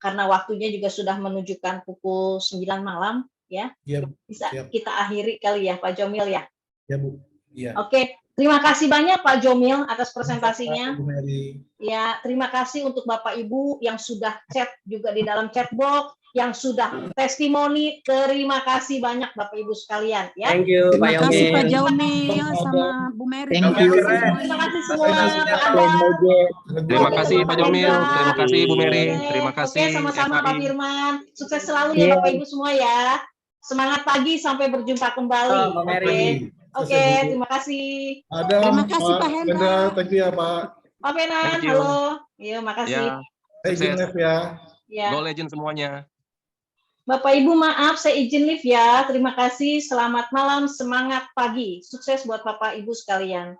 karena waktunya juga sudah menunjukkan pukul 9 malam ya. Iya, bisa siap. Kita akhiri kali ya Pak Jomil ya. Ya Bu. Iya. Oke. Terima kasih banyak Pak Jomil atas presentasinya. Ya, terima kasih untuk Bapak Ibu yang sudah chat juga di dalam chat box, yang sudah testimoni. Terima kasih banyak Bapak Ibu sekalian ya. Thank you Pak Jomil. Terima kasih Pak Jomil sama Bu Mary. Terima kasih semua. Terima kasih Pak Jomil, terima kasih Bu Mary, terima kasih. Oke, sama-sama Pak Firman. Sukses selalu ya Bapak Ibu semua ya. Semangat pagi sampai berjumpa kembali. Oke, terima kasih. Terima kasih Pak Hendra. Thank you ya Pak. Pak Fenan, halo. Iya, makasih. Ya, sukses. Ya. Go Legend semuanya. Bapak Ibu maaf, saya izin live ya. Terima kasih, selamat malam, semangat pagi. Sukses buat Bapak Ibu sekalian.